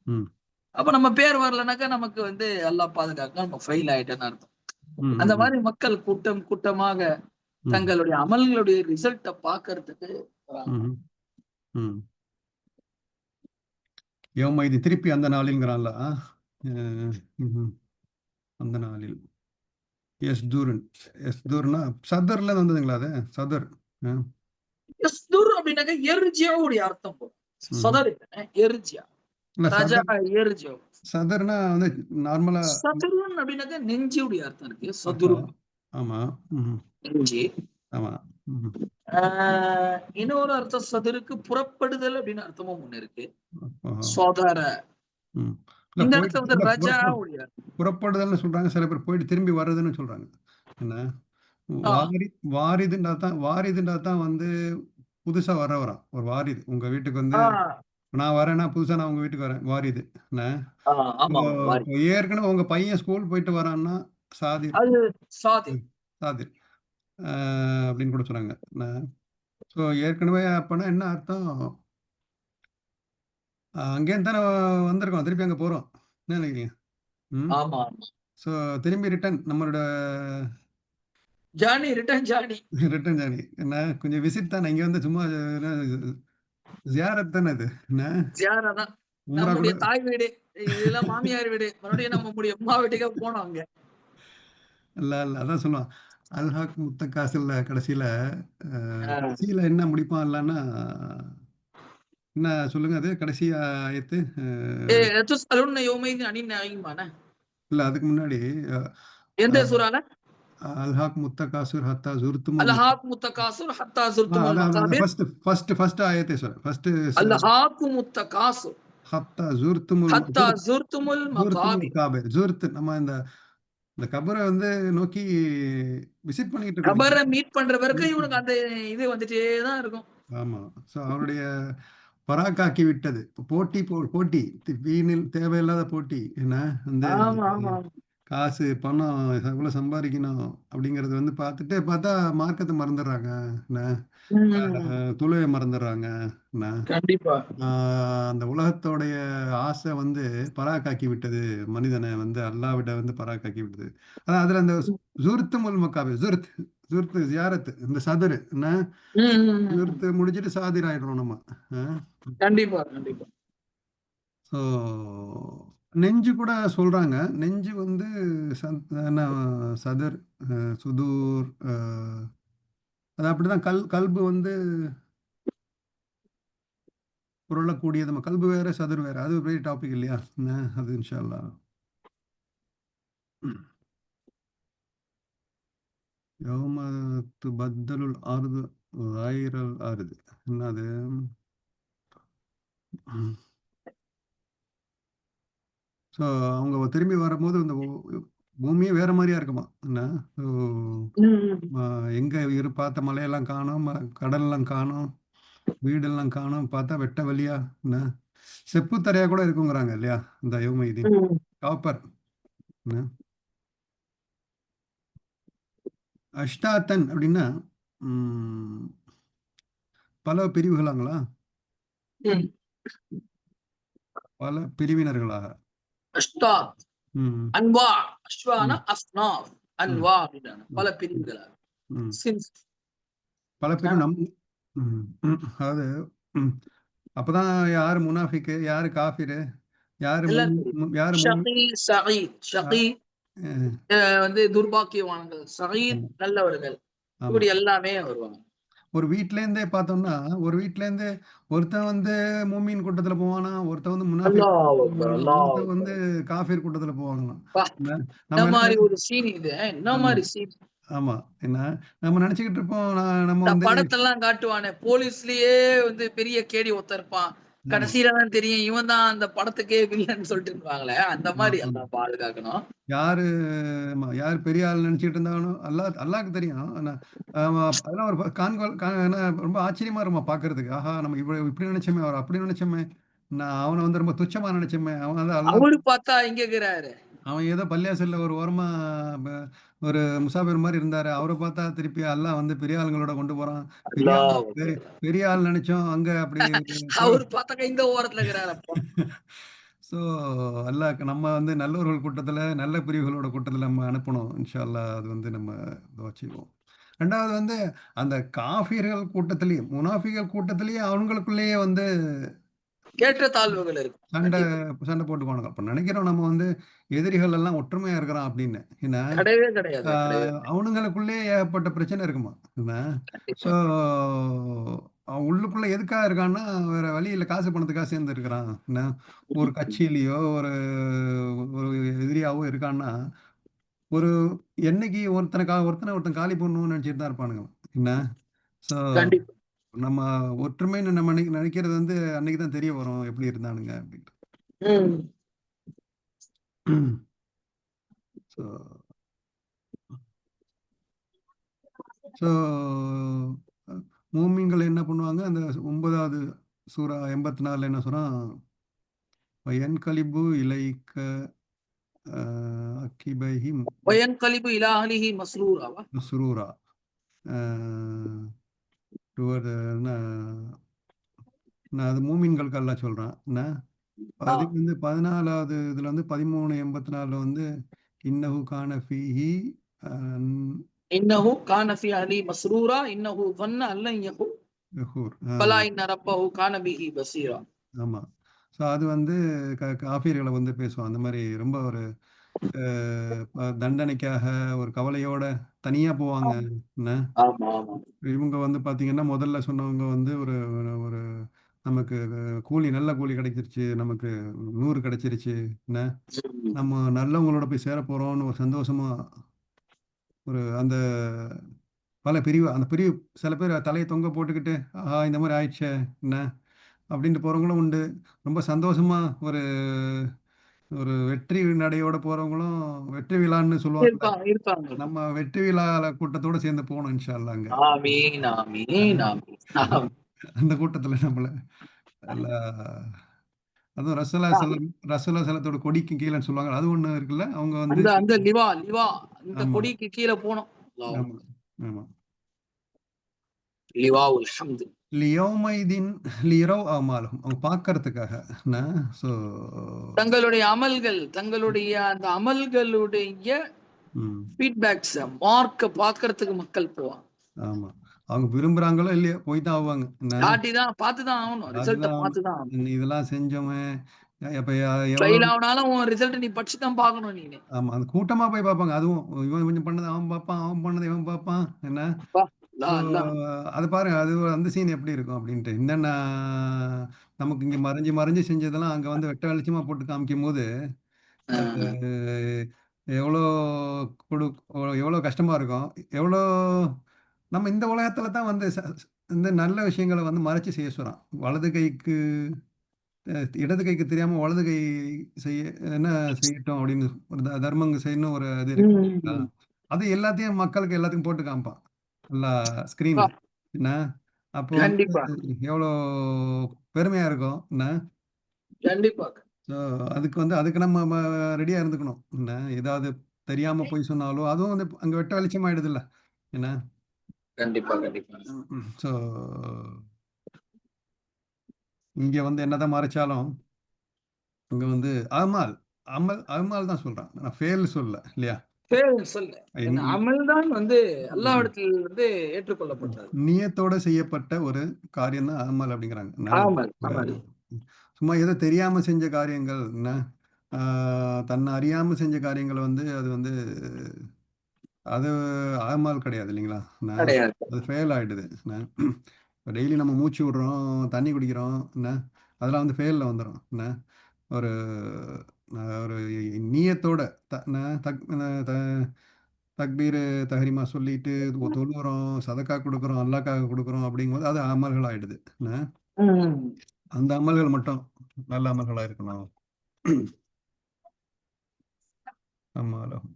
ம், அப்ப நம்ம பேர் வரலனாக்கா நமக்கு வந்து அல்லாஹ் பாதுகாக்க நம்ம ஃபெயில் ஆயிட்டோம்னு அர்த்தம். ம், அந்த ம், மாரி மக்கள் கூட்டம் கூட்டமாக ம், தங்களுடைய அமல்களுடைய ரிசல்ட்ட பார்க்கறதுக்கு வராங்க. ம்ஹ்ம். ம். யௌம திருப்பி அந்த நாளில்ங்கிறான்ல. ம்ஹ்ம். அந்த நாளில். யஸ்துருன். யஸ்துர்னா சதர்ல வந்ததுங்களா அது? சதர். அ. யஸ்துர் அப்படின்னாக்க எர்ஜியாவுடைய அர்த்தம் வரும். ம்ஹ்ம். சதர் இல்ல, எர்ஜியா. இல்ல ரஜா எர்ஜியா. சதர்னா வந்து நார்மலா சதுருன் அப்படின்னாக்க நெஞ்சுடைய அர்த்தம் இருக்கு. ஆஹா. சதுரு ஆமா. ம்ஹ்ம். நெஞ்சு. ஆமா. ம்ஹ்ம். ஆ இன்னொரு அர்த்தம் சதுருக்கு புறப்படுதல் அப்படின்னு அர்த்தமும் ஒண்ணு இருக்கு. ஆஹா. சோதர. ம். இல்ல இந்த இடத்துல போயிட்டு வந்து இல்ல ரஜாவுடைய புறப்படுதல்னு சொல்றாங்க. சில பேர் போயிட்டு திரும்பி வர்றதுன்னு சொல்றாங்க. என்ன? ஆ, வாரி வாரிதுன்னா தான் வந்து புதுசா வர்றவராம். ஒரு வாரிது. உங்க வீட்டுக்கு வந்து ஆ, நான் வரேன்னா, புதுசா நான் உங்க வீட்டுக்கு வரேன். வாரிது. என்ன? ஆ, இப்போ ஆமாமா. வாரி. இப்போ ஏற்கனவே உங்க பையன் ஸ்கூல் போயிட்டு வரான்னா, சாதிர். அது சாதி. ம். சாதிர். அ அப்படின்னு கூட சொன்னாங்க. என்ன? ஸோ ஏற்கனவே அப்பன்னா என்ன அர்த்தம்? அங்கேருந்து தானே வந்திருக்கோம். திருப்பி அங்க போறோம். என்ன நினைக்கிறீங்க? ம். ஆமா, ஆமா. ஸோ திரும்பி ரிட்டர்ன் நம்மளோட journey, return journey. Return journey. என்ன கொஞ்சம் விசிட் தானே. இங்க வந்து சும்மா என்ன ஜியாரத் தானே இது. என்ன ஜியாரா தான். உம்ரா கூட நம்முடைய தாய் வீடு. இதெல்லாம் மாமியார் வீடு. மறுபடியும் நம்முடைய அம்மா வீட்டுக்கே போனோம் அங்க. இல்ல. அதான் சொல்லுவான். அல்ஹாக் முத்தகாசில்ல கடைசியில அ ஆ. கடைசியில என்ன முடிப்பான் அல்லாஹ்ன்னா, என்ன சொல்லுங்க அது கடைசி ஆயத்து? துஸ்அலுன்ன யௌமைதின் அனின் நயீமான. இல்ல அதுக்கு முன்னாடி அ அ எந்த சூறால? அல்ஹாக் முத்தகாசுர் ஹத்தா ஜுர்துமுல் அல்ஹாக்கும் முத்தகாசுர் ஹத்தா ஜுர்துமுல் அதான் அந்த மகாபிர். ஃபர்ஸ்ட் ஆயத்தை சொல்றேன். அல்ஹாக்கும் முத்தகாசுர் ஹத்தா ஜுர்துமுல் ஹத்தா ஜுர்துமுல் ஜுர்துமுல் மகாபிர். காபிர். நம்ம இந்த இந்த கபர வந்து நோக்கி விசிட் பண்ணிட்டு இருக்கோம் கபர இங்க. மீட் பண்ற வரைக்கும் ம். இவனுக்கு அந்த இது வந்துட்டே தான் இருக்கும். ஆமா. ஸோ அவருடைய பராக்காக்கி விட்டது. இப்ப போட்டி. வீணில் தேவையில்லாத போட்டி. என்ன வந்து ஆமா, ஆமா. காசு, பணம் எவ்வளோ சம்பாரிக்கணும் அப்படிங்கிறது வந்து பார்த்தா மார்க்கத்த மறந்துடுறாங்க. என்ன ம். தொழுகைய மறந்துடுறாங்க. என்ன கண்டிப்பா. ஆ அந்த உலகத்தோடைய ஆசை வந்து பராக்காக்கி விட்டது. மனிதன வந்து அல்லாஹ்விட வந்து பராக்காக்கி விட்டது. அதான் அதுல அந்த ஜுர்த்துமுல் மக்காபிர். ஜியாரத் இந்த சதுரு என்ன ம், ம், ம். ஜுர்த் முடிச்சுட்டு சாதிர் ஆயிடுறோம் நம்ம. அ கண்டிப்பா, கண்டிப்பா. ஸோ நெஞ்சு கூட சொல்றாங்க. நெஞ்சு வந்து என்ன சதுர், சுதூர், அது அப்படிதான். கல்பு வந்து புரளக்கூடியது. கல்பு வேற, சதுர் வேற. அது ஒரு பெரிய டாபிக் இல்லையா? அது இன்ஷா அல்லாஹ். யௌம துபத்தலுல் அர்து கைரல் அர்து. என்னது? ஸோ அவங்க திரும்பி வரும்போது இந்த பூமியே வேற மாதிரியா இருக்குமா என்ன? ஸோ எங்க பார்த்த மலையெல்லாம் காணோம், கடல்லாம் காணோம், வீடெல்லாம் காணோம். பார்த்தா வெட்ட வழியா என்ன செப்பு தரையா கூட இருக்குங்கிறாங்க இல்லையா இந்த யௌமைதி காப்பர். அஷ்டாத்தன் அப்படின்னா பல பிரிவுகளாங்களா, பல பிரிவினர்களாக? அஷ்டாத் அன்வா, அஸ்வானா அஸ்னாஃப், அன்வா அப்படின்றாங்க பல பிரிவுகளாக. பல பிரிவு. அதாவது அப்பதான் யாரு முனாஃபிக்கு, யாரு காஃபிரு, யாரு யாரு வந்து துர்பாக்கியவான்கள், சகீத் நல்லவர்கள், இப்படி எல்லாமே வருவாங்க. ஒரு வீட்ல இருந்தே பார்த்தோம்னா, ஒரு வீட்ல இருந்து ஒருத்தன் வந்து மூமின் கூட்டத்துல போவானா, ஒருத்தன் வந்து முனாஃபிக் ஒருத்தன் வந்து காஃபிர் கூட்டத்துல போவாங்களாம். நம்ம மாதிரி ஒரு சீன் இது, என்ன மாதிரி சீன். ஆமா. என்ன நம்ம நினைச்சுக்கிட்டு இருப்போம், நம்ம வந்து படத்தெல்லாம் காட்டுவானே, போலீஸ்லயே வந்து பெரிய கேடி ஒருத்தன் இருப்பான், கடைசியில தான் தெரியும் இவன் தான் அந்த படத்துக்கே வில்லன்னு சொல்லிட்டு இருப்பாங்களே, அந்த மாதிரி எல்லாம் பாதுகாக்கணும். யாரு யாரு பெரிய ஆள் நினைச்சிட்டு இருந்தாலும் அல்லாஹ்க்கு தெரியும். அதெல்லாம் ஒரு ரொம்ப ஆச்சரியமா இருக்கும் பாக்குறதுக்கு. ஆஹா, நம்ம இப்படி நினைச்சோமே, அவர் அப்படி நினைச்சோமே, நான் அவனை வந்து ரொம்ப துச்சமா நினைச்சோமே, அவன் வந்து அவரு பார்த்தா இங்க இருக்கிறாரு, அவன் ஏதோ பள்ளியாசல்ல ஒரு ஓரமா ஒரு முசாபிர் மாதிரி இருந்தாரு. அவரை பார்த்தா திருப்பி அல்லாஹ் வந்து பெரிய ஆளுங்களோட கொண்டு போறான். பெரிய ஆள் நினைச்சோம், அங்க அப்படி அவர் பார்த்தாக்க இந்த ஓரத்துல இருக்கிறாரு. ஸோ அல்லாஹ்க்கு நம்ம வந்து நல்லவர்கள் கூட்டத்துல, நல்ல பிரிவுகளோட கூட்டத்துல நம்ம அனுப்பணும். இன்ஷா அல்லாஹ் அது வந்து நம்ம துஆ செய்வோம். 2வது வந்து அந்த காஃபிர்கள் கூட்டத்திலேயே, முனாஃபிகள் கூட்டத்திலேயே அவங்களுக்குள்ளேயே வந்து ஏற்றத்தாழ்வுகள் இருக்கு. சண்டை போட்டுக்குவானுங்க. அப்ப நினைக்கிறோம் நம்ம வந்து எதிரிகள் எல்லாம் ஒற்றுமையா இருக்கிறான் அப்படின்னு. ஏன்னா கிடையவே கிடையாது. அவனுங்களுக்குள்ளேயே ஏகப்பட்ட பிரச்சனை இருக்குமா. ஸோ உள்ளுக்குள்ள எதுக்காக இருக்கான்னா, வேற வழி இல்ல, காசு பணத்துக்காக சேர்ந்து இருக்கிறான். என்ன ஒரு கட்சியிலயோ ஒரு ஒரு எதிரியாவோ இருக்கான்னா, ஒரு என்னைக்கு ஒருத்தன் காலி பண்ணணும்னு நினைச்சிட்டு தான் இருப்பானுங்க. என்ன ஸோ நம்ம ஒற்றுமைன்னு நம்ம நினைக்கிறது வந்து அன்னைக்கு தான் தெரிய வரும் எப்படி இருந்தானுங்க அப்படின்ட்டு. ஸோ மூமின்கள் என்ன பண்ணுவாங்க, அந்த 9வது சூரா 84 என்ன சொல்றான், வயன்கலிபு இலைக்க அக்கிபைஹி வயன்கலிபு இலா அஹ்லிஹி மஸ்ரூராவா மஸ்ரூரா. நான் அது மூமின்களுக்கு அல்லாஹ் சொல்றான். அதுக்கு வந்து 14வது இதுல வந்து 1384 வந்து இன்னஹு கான ஃபீஹி இன்னஹு கான ஃபீ அஹ்லி மஸ்ரூரா இன்னஹு ظن அல்லன் யஹூர் பலா இன்ன ரப்பஹு கான பிஹி பஸீரா. ஆமா. ஸோ அது வந்து காஃபிர்களை வந்து பேசுவான். அந்த மாதிரி ரொம்ப ஒரு தண்டனைக்காக ஒரு கவலையோட தனியா போவாங்க. இவங்க வந்து பாத்தீங்கன்னா முதல்ல சொன்னவங்க வந்து ஒரு ஒரு நமக்கு கூலி, நல்ல கூலி கிடைச்சிருச்சு, நமக்கு 100 கிடைச்சிருச்சு, என்ன நம்ம நல்லவங்களோட போய் சேர போறோம்னு ஒரு சந்தோஷமா ஒரு அந்த பல பிரிவு, அந்த பிரிவு சில பேர் தலையை தொங்க போட்டுக்கிட்டு ஆஹா இந்த மாதிரி ஆயிடுச்சே என்ன அப்படின்ட்டு போறவங்களும் உண்டு. ரொம்ப சந்தோஷமா ஒரு ஒரு வெற்றி நடையோட போறவங்களும், வெற்றி விழான்னு சொல்லுவாங்க. நம்ம வெற்றி விழா கூட்டத்தோட சேர்ந்து போகணும் இன்ஷா அல்லாஹ். அந்த கூட்டத்துல நம்மள அதுவும் ரசூலுல்லாஹ் ஸல்லத்தோட கொடிக்கு கீழன்னு சொல்லுவாங்க. அது ஒண்ணு இருக்குல்ல. அவங்க வந்து அந்த லிவா இந்த கொடிக்கு கீழ போணும். ஆமா, ஆமா. லிவாவுல் ஹம்து லியௌமைதின் லியரவ் அமாலஹும், அவங்க பார்க்கறதுக்காக. சோ தங்களுடைய அமல்கள், தங்களுடைய அந்த அமல்களுடைய ஃபீட்பேக்ஸ் மார்க்க பார்க்கறதுக்கு மக்கள் போவாங்க. ஆமா, அவங்க விரும்புறாங்களோ இல்லையோ போய் தான் ஆவாங்க. பார்த்து தான் ஆகணும். ரிசல்ட் பார்த்து தான் ஆகணும். இதெல்லாம் செஞ்சோமே, இப்ப எவ்வளவு ஃபெயில் ஆனாலும் உன் ரிசல்ட் நீ படிச்சு தான் பார்க்கணும் நீ. ஆமா, அது கூட்டமா போய் பார்ப்பாங்க. அதுவும் இவன் கொஞ்சம் பண்ணது அவன் பார்ப்பான், அவன் பண்ணது இவன் பார்ப்பான். என்ன ஸோ அது பாருங்க, அது அந்த சீன் எப்படி இருக்கும் அப்படின்ட்டு. என்னென்ன நமக்கு இங்க மறைஞ்சு மறைஞ்சு செஞ்சதெல்லாம் அங்க வந்து வெட்ட வெளிச்சமா போட்டு காமிக்கும் போது அது எவ்வளோ கொடு எவ்வளோ கஷ்டமா இருக்கும். எவ்வளோ நம்ம இந்த உலகத்துல தான் வந்து இந்த நல்ல விஷயங்களை வந்து மறைச்சு செய்ய சொல்றான். வலது கைக்கு இடது கைக்கு தெரியாம வலது கை செய்ய என்ன செய்யட்டும் அப்படின்னு ஒரு தர்மங்க செய்யணும் ஒரு இது இருக்கு. அது எல்லாத்தையும் மக்களுக்கு எல்லாத்தையும் போட்டு காமிப்பான் எல்லா ஸ்கிரீன்ல. என்ன அப்போ வந்து கண்டிப்பா எவ்வளோ பெருமையா இருக்கும். என்ன கண்டிப்பா ஸோ அதுக்கு நம்ம ரெடியா இருந்துக்கணும். என்ன ஏதாவது தெரியாம போய் சொன்னாலும் அதுவும் வந்து அங்க வெட்ட வெளிச்சமாயிடுது இல்ல. என்ன கண்டிப்பா கண்டிப்பா. ஸோ இங்க வந்து என்னதான் மறைச்சாலும் அங்க வந்து அமல் அமல் தான் சொல்றான். நான் ஃபெயில் சொல்லல இல்லையா? சொல்லு. அமல் தான் வந்து அல்லாஹ்விடத்தில் வந்து ஏற்றுக்கொள்ளப்பட்டது. நியத்தோட செய்யப்பட்ட ஒரு காரியம் தான் அமல் அப்படிங்கிறாங்க. அமல். சும்மா ஏதோ தெரியாம செஞ்ச காரியங்கள் என்ன தன்னை அறியாம செஞ்ச காரியங்கள் வந்து அது வந்து அது அமல் கிடையாது இல்லைங்களா? கிடையாது. அது ஃபெயில் ஆயிடுது. டெய்லி நம்ம மூச்சு விடுறோம், தண்ணி குடிக்கிறோம். என்ன அதெல்லாம் வந்து ஃபெயிலில் வந்துடும். என்ன ஒரு ஒரு நீயத்தோட தக்பீர் தஹரிமா சொல்லிட்டு தொழுகிறோம், சதக்கா கொடுக்குறோம், அல்லாக்காக கொடுக்குறோம் அப்படிங்கும்போது அது அமல்கள் ஆயிடுது. என்ன அந்த அமல்கள் மட்டும் நல்ல அமல்களா இருக்கணும். அமலம்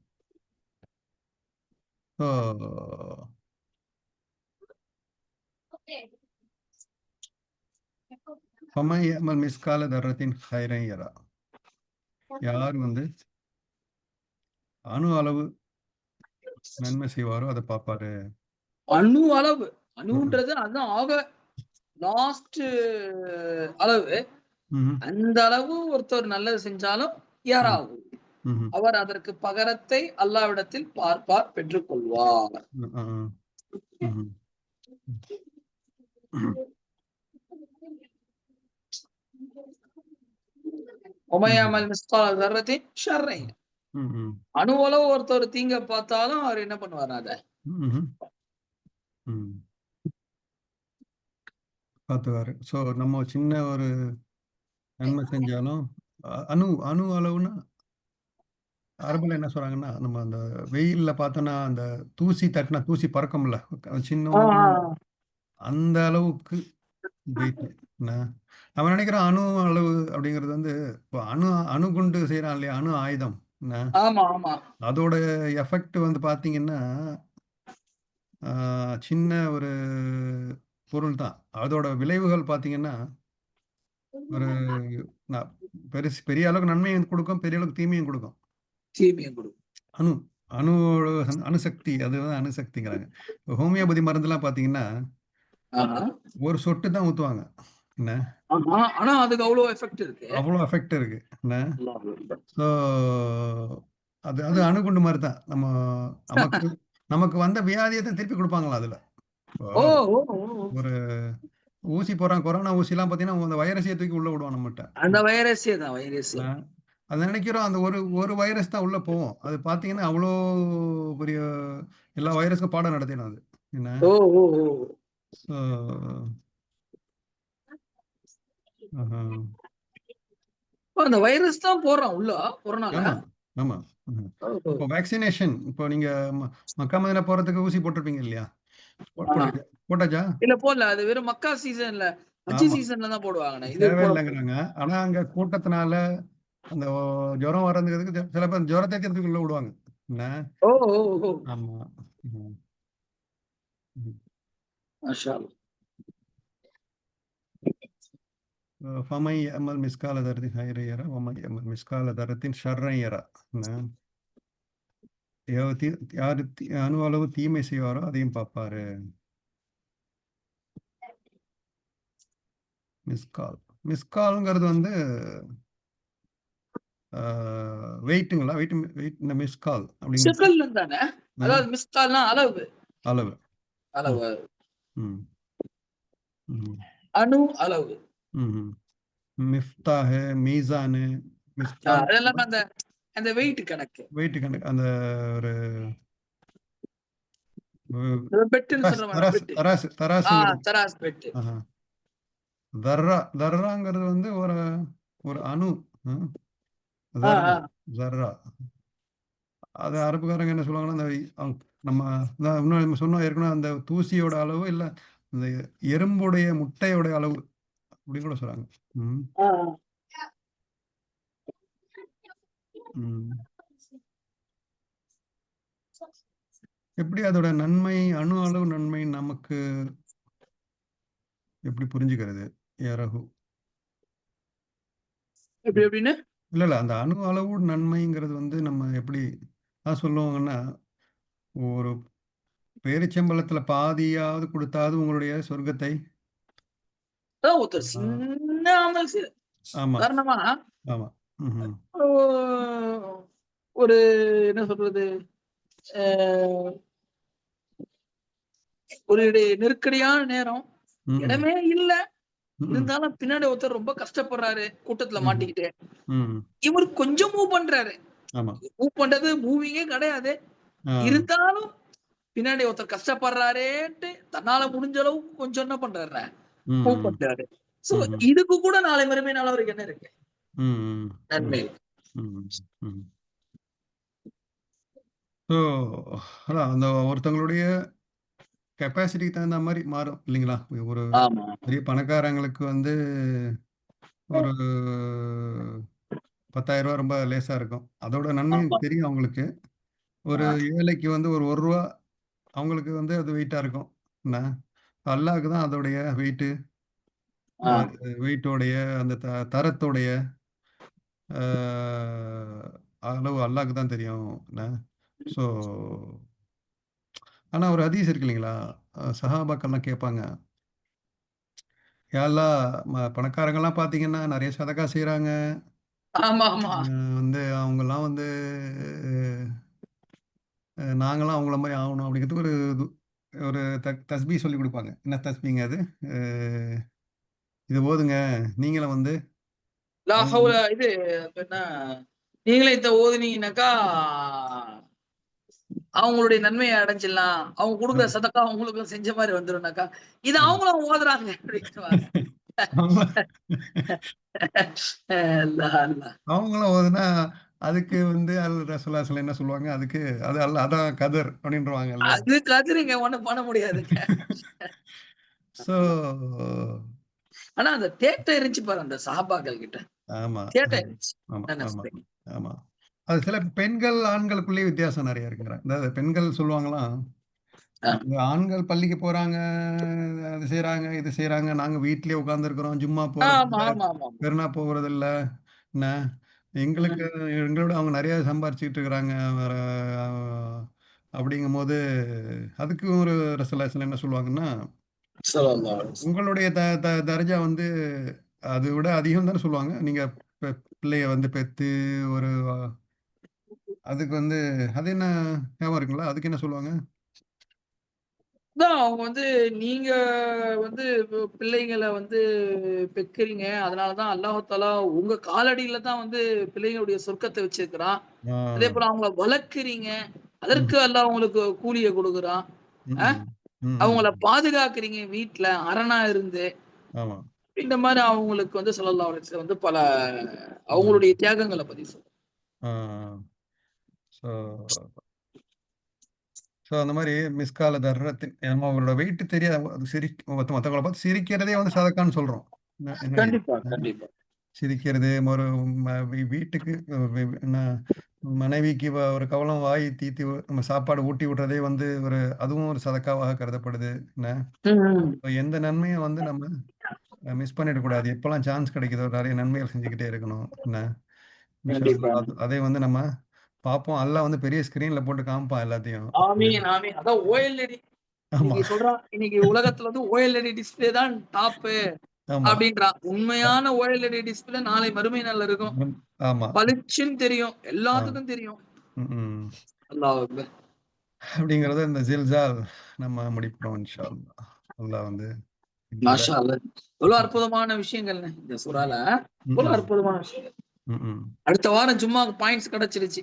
மிஸ்கால தர்றத்தின் ஹைரன் யரா. யார் வந்து அணு அளவு நன்மை செய்வாரோ அதை பார்ப்பாரு. அணு அளவு, அணுன்றது அதுதான் ஆக லாஸ்ட் அளவு. அந்த அளவு ஒருத்தர் நல்லது செஞ்சாலும் யாராவது அவர் அதற்கு பகரத்தை அல்லாஹ்விடத்தில் பார்ப்பார், பெற்றுக் கொள்வார். அணுவளவு ஒருத்தர் தீங்க பார்த்தாலும் அவர் என்ன பண்ணுவார்? அத பார்த்துவாரு. ஸோ நம்ம சின்ன ஒரு நன்மை செஞ்சாலும் அணு அணு அளவுன்னா அரபுல என்ன சொல்றாங்கன்னா, நம்ம அந்த வெயில்ல பார்த்தோம்னா அந்த தூசி தட்டினா தூசி பறக்கும்ல சின்ன அந்த அளவுக்கு வெயிட். நம்ம நினைக்கிறோம் அணு அளவு அப்படிங்கிறது வந்து இப்போ அணுகுண்டு செய்யறான் இல்லையா, அணு ஆயுதம். அதோட எஃபெக்ட் வந்து பாத்தீங்கன்னா சின்ன ஒரு பொருள் தான். அதோட விளைவுகள் பாத்தீங்கன்னா ஒரு பெரிய அளவுக்கு நன்மையும் கொடுக்கும், பெரிய அளவுக்கு தீமையும் கொடுக்கும். அணு அணுவோட அணுசக்தி, அது வந்து அணுசக்திங்கிறாங்க. ஹோமியோபதி மருந்துலாம் பாத்தீங்கன்னா ஒரு சொட்டு தான் ஊத்துவாங்க. என்ன ஆனா அதுக்கு அவ்வளவு எஃபெக்ட் இருக்கு. அவ்வளவு எஃபெக்ட் இருக்கு. என்ன ஸோ அது அணுகுண்டு மாதிரி தான். நமக்கு நமக்கு வந்த வியாதியை தான் திருப்பி கொடுப்பாங்களா அதுல. ஒரு ஊசி போறான், கொரோனா ஊசி எல்லாம் பாத்தீங்கன்னா அந்த வைரஸையை தூக்கி உள்ள விடுவான் நம்மகிட்ட. அந்த வைரஸே தான் அது நினைக்கிறோம் அந்த ஒரு வைரஸ் தான் உள்ள போவோம். அது பாத்தீங்கன்னா அவ்வளோ பெரிய எல்லா வைரஸ்க்கும் பாடம் நடத்திடும் அது. என்ன அந்த வைரஸ் தான் போடுறான் உள்ள கொரோனால. ஆமா. இப்போ வேக்சினேஷன், இப்போ நீங்க மக்கா மதீனா போறதுக்கு ஊசி போட்டிருப்பீங்க இல்லையா? போட்டாச்சா? இல்ல போடல. அது வெறும் மக்கா சீசன்ல, ஹஜ் சீசன்ல தான் போடுவாங்க. இது தேவையில்லைங்கிறாங்க. ஆனா அங்க கூட்டத்தினால அந்த ஜுரம் வர்றதுக்கு சில பேர் ஜுரத்தை தீர்த்துக்கு உள்ள விடுவாங்க. என்ன ஆமா. ஃபமை யமல் மிஸ்கால தரத்தின் ஹைர யரா வமை யமல் மிஸ்கால தரத்தின் ஷர்ரன் யரா. யாரு அணு அளவு தீமை செய்வாரோ அதையும் பார்ப்பாரு. மிஸ்கால்ங்கிறது வந்து வெயிட்டுங்களா? வெயிட் இந்த மிஸ்கால் அப்படிங்கிறது தானே. அதாவது மிஸ்கால்னா அளவு. அளவு. அளவு. அணு அளவு. மிஃப்தாஹு, மீசானு, மிஸ்கால் அதெல்லாம் அந்த அந்த வெயிட் கணக்கு. வெயிட் கணக்கு. அந்த ஒரு பெட்டுன்னு சொல்ற பெட்டு. தராசுங்கிறது. தராஸ் பெட்டு. தர்ராங்கிறது வந்து ஒரு ஒரு அணு. தர்ரா தர்ரா அது அரபுக்காரங்க என்ன சொல்லுவாங்கன்னா, நம்ம இன்னும் நம்ம சொன்னோம் ஏற்கனவே, அந்த தூசியோட அளவு இல்ல இந்த எறும்புடைய முட்டையோட அளவு அப்படின்னு கூட சொல்றாங்க. ம். ம். எப்படி அதோட நன்மை, அணு அளவு நன்மை நமக்கு எப்படி புரிஞ்சுக்கிறது? யாராகு எப்படின்னு இல்ல அந்த அணு அளவு நன்மைங்கிறது வந்து நம்ம எப்படி சொல்லுவாங்கன்னா, ஒரு பேரிச்சம்பழத்துல பாதியாவது கொடுத்தாவது உங்களுடைய சொர்க்கத்தை. ஒருத்தர் சின்ன அமல் ஆமா உதாரணமா ஆமா. ம்ஹும். ஒரு என்ன சொல்றது, ஒரு நெருக்கடியான நேரம், இடமே இல்ல, இருந்தாலும் பின்னாடி ஒருத்தர் ரொம்ப கஷ்டப்படுறாரு கூட்டத்துல மாட்டிக்கிட்டு, இவர் கொஞ்சம் மூவ் பண்றாரு. மூவ் பண்றது மூவிங்கே கிடையாது, இருந்தாலும் பின்னாடி ஒருத்தர் கஷ்டப்படுறாரேன்ட்டு தன்னால முடிஞ்ச அளவுக்கு கொஞ்சம் என்ன பண்றாரு, மூவ் பண்றாரு. சோ இதுக்கு கூட நாளை மறுமை நாள் அவருக்கு என்ன இருக்கு, நன்மை. ஸோ அதான் அந்த ஒருத்தங்களுடைய கெப்பாசிட்டிக்கு தகுந்த மாதிரி மாறும் இல்லைங்களா? ஒரு பெரிய பணக்காரங்களுக்கு வந்து ஒரு 10,000 ரொம்ப லேசா இருக்கும், அதோட நன்மை தெரியும் அவங்களுக்கு. ஒரு ஏழைக்கு வந்து ஒரு ரூபா அவங்களுக்கு வந்து அது வெயிட்டா இருக்கும். என்ன அல்லாஹ்க்கு தான் அதோடைய வெயிட்டோடைய அந்த தரத்தோடைய அளவு அல்லாஹ்க்கு தான் தெரியும். என்ன ஸோ ஆனா ஒரு ஹதீஸ் இருக்கு இல்லைங்களா? சஹாபாக்கள்லாம் கேட்பாங்க, யா அல்லாஹ் பணக்காரங்கலாம் பார்த்தீங்கன்னா நெறைய சதக்கா செய்றாங்க. வந்து அவங்கலாம் வந்து நாங்கலாம் அவங்கள மாரி ஆவணும் அப்படிங்கிறதுக்கு ஒரு ஒரு தஸ்பீஹ் சொல்லிக் குடுப்பாங்க. என்ன தஸ்பீங்க அது? அ இது ஓதுங்க. நீங்களும் வந்து இது என்ன, நீங்களே இத ஓதுனீங்கன்னாக்கா அவங்களுடைய நன்மையை அடைஞ்சிடலாம், அவங்க கொடுக்குற சதக்கா அவங்களுக்கும் செஞ்ச மாதிரி வந்துரும்னாக்கா, இது அவங்களும் ஓதுறாங்க அப்படின்னு. அவங்களும் ஓதுனா அதுக்கு வந்து ரசூலுல்லாஹி என்ன சொல்லுவாங்க? அதுக்கு அது அல்ல, அதான் கதர் அப்படின்றவாங்க இல்லையா? அது கதிரிங்க, ஒண்ணும் பண்ண முடியாதுங்க. சோ ஆனா அந்த தேட்டம் இருந்துச்சு பாரு அந்த சஹாபாக்கள் கிட்ட. ஆமா. தேட்டம் இருந்துச்சு. ஆமா, ஆமா, ஆமா. அது சில பெண்கள், ஆண்களுக்குள்ளேயே வித்தியாசம் நெறைய இருக்குங்கிறேன். அதாவது பெண்கள் சொல்லுவாங்களாம், ஆண்கள் பள்ளிக்கு போறாங்க, அது செய்றாங்க, இது செய்றாங்க. நாங்க வீட்லயே உட்கார்ந்திருக்கிறோம். ஜும்மா போறதில்ல, பெருனா போறதில்ல. என்ன எங்களுக்கு எங்களோட அவங்க நெறைய சம்பாரிச்சுக்கிட்டு இருக்கிறாங்க. வேற அப்படிங்கும்போது அதுக்கு ஒரு ரசூலுல்லாஹி என்ன சொல்லுவாங்கன்னா, உங்களுடைய த த தர்ஜா வந்து அத விட அதிகம் தானே சொல்லுவாங்க. நீங்க பிள்ளைய வந்து பெத்து ஒரு அதுக்கு வந்து அது என்ன ஞாபகம் இருக்குங்களா? அதுக்கு என்ன சொல்லுவாங்க? அதான் அவங்க வந்து, நீங்க வந்து பிள்ளைங்கள வந்து பெக்கிறீங்க. அதனால தான் அல்லாஹ் தஆலா உங்க காலடியில தான் வந்து பிள்ளைகளுடைய சொர்க்கத்த வச்சிருக்கிறான். அதேபோல அவங்கள வளர்க்கிறீங்க. அதற்கு அல்லாஹ் உங்களுக்கு கூலிய குடுக்குறான். அ அவங்கள பாதுகாக்கிறீங்க வீட்ல அரணா இருந்து. ஆமா. இந்த மாரி அவங்களுக்கு வந்து ஸல்லல்லாஹு அலைஹி வஸல்லம் வந்து பல அவங்களுடைய தியாகங்கள பத்தி ஆ. ஸோ ஸோ அந்த மாரி மிஸ்கால தர்ரத்தின் நம்ம அவரோட வெயிட் தெரியாது. அது மத்தவங்கள பார்த்து சிரிக்கிறதே வந்து சதக்கான்னு சொல்றோம். என்னங்க கண்டிப்பா, கண்டிப்பா. சிரிக்கிறது, ஒரு வீட்டுக்கு என்ன மனைவிக்கு ஒரு கவளம் வாய் தீத்தி நம்ம சாப்பாடு ஊட்டி விடுறதே வந்து அதுவும் ஒரு சதக்காவாக கருதப்படுது. என்ன எந்த நன்மையும் வந்து நம்ம மிஸ் பண்ணிடக்கூடாது. எப்பலாம் சான்ஸ் கிடைக்குதோ நெறைய நன்மைகள் செஞ்சுக்கிட்டே இருக்கணும். என்ன இன்ஷா அல்லாஹ் அதை வந்து நம்ம பார்ப்போம். அல்லாஹ் வந்து பெரிய ஸ்கிரீன்ல போட்டு காமிப்பான் எல்லாத்தையும். ஆமீன், ஆமீன். அதான் ஓஎல்இடி ஆமா, இன்னைக்கு சொல்றான். இன்னைக்கு உலகத்துல வந்து ஓஎல்இடி டிஸ்ப்ளே தான் டாப்பு ஆமா. அப்படின்றான். உண்மையான ஓஎல்இடி டிஸ்ப்ளே நாளை மறுமை நாள்ல இருக்கும். ஆமா. பளிச்சுன்னு தெரியும். எல்லாத்துக்கும் தெரியும். ம். அல்லாஹ் அக்பர். அப்படிங்கிறத இந்த ஜில்ஜால் நம்ம முடிப்போம் இன்ஷா அல்லாஹ். அல்லாஹ் வந்து மாஷா அல்லாஹ். எவ்வளவு அற்புதமான விஷயங்கள் இந்த சூறால. எவ்வளவு அற்புதமான விஷயங்கள். அடுத்த வாரம் ஜும்மாக்கு பாயிண்ட்ஸ் கிடைச்சிருச்சு.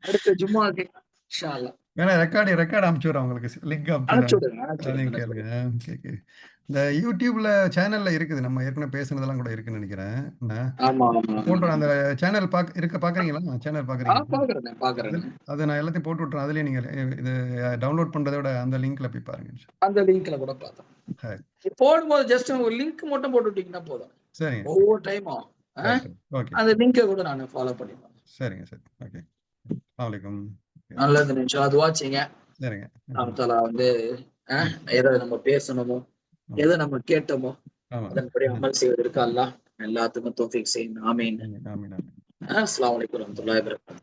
அடுத்த ஜும்மாக்கு இன்ஷா அல்லாஹ். வேணா ரெக்கார்ட் அனுப்பிச்சுடுறேன் உங்களுக்கு, லிங்க் அனுப்பிச்சுடுங்க. அதையும் கேளுங்க. இந்த யூடியூப்ல சேனல்ல இருக்குது, நம்ம ஏற்கனவே பேசுனதெல்லாம் கூட இருக்குன்னு நினைக்கிறேன். போட்டு அந்த சேனல் பாக்குறீங்களா? சேனல் பாக்குறீங்க? அதை நான் எல்லாத்தையும் போட்டு விட்டுறேன். அதுலயே நீங்க இது டவுன்லோட் பண்றதை விட அந்த லிங்க்ல போய் பாருங்க. அந்த லிங்க்ல கூட பார்த்தேன். போடும்போது ஜஸ்ட் ஒரு லிங்க் மட்டும் போட்டு விட்டீங்கன்னா போதும். சரிங்க. ஒவ்வொரு டைமும் அந்த லிங்கை கூட நான் ஃபாலோ பண்ணிப்பேன். சரிங்க சரி. ஓகே. அஸ்ஸலாமு அலைக்கும். நல்லது நிமிஷம் அது வாட்சிங்க. சரிங்க. வந்து எதை நம்ம பேசணுமோ, எதை நம்ம கேட்டோமோ அதன்படி அமல் செய்வதற்கு அல்லாஹ் எல்லாத்துக்கும் தௌஃபீக் செய்யணும். ஆமீன். அஸ்ஸலாமு அலைக்கும் வரஹ்மத்துல்லாஹி வபரகாத்துஹு.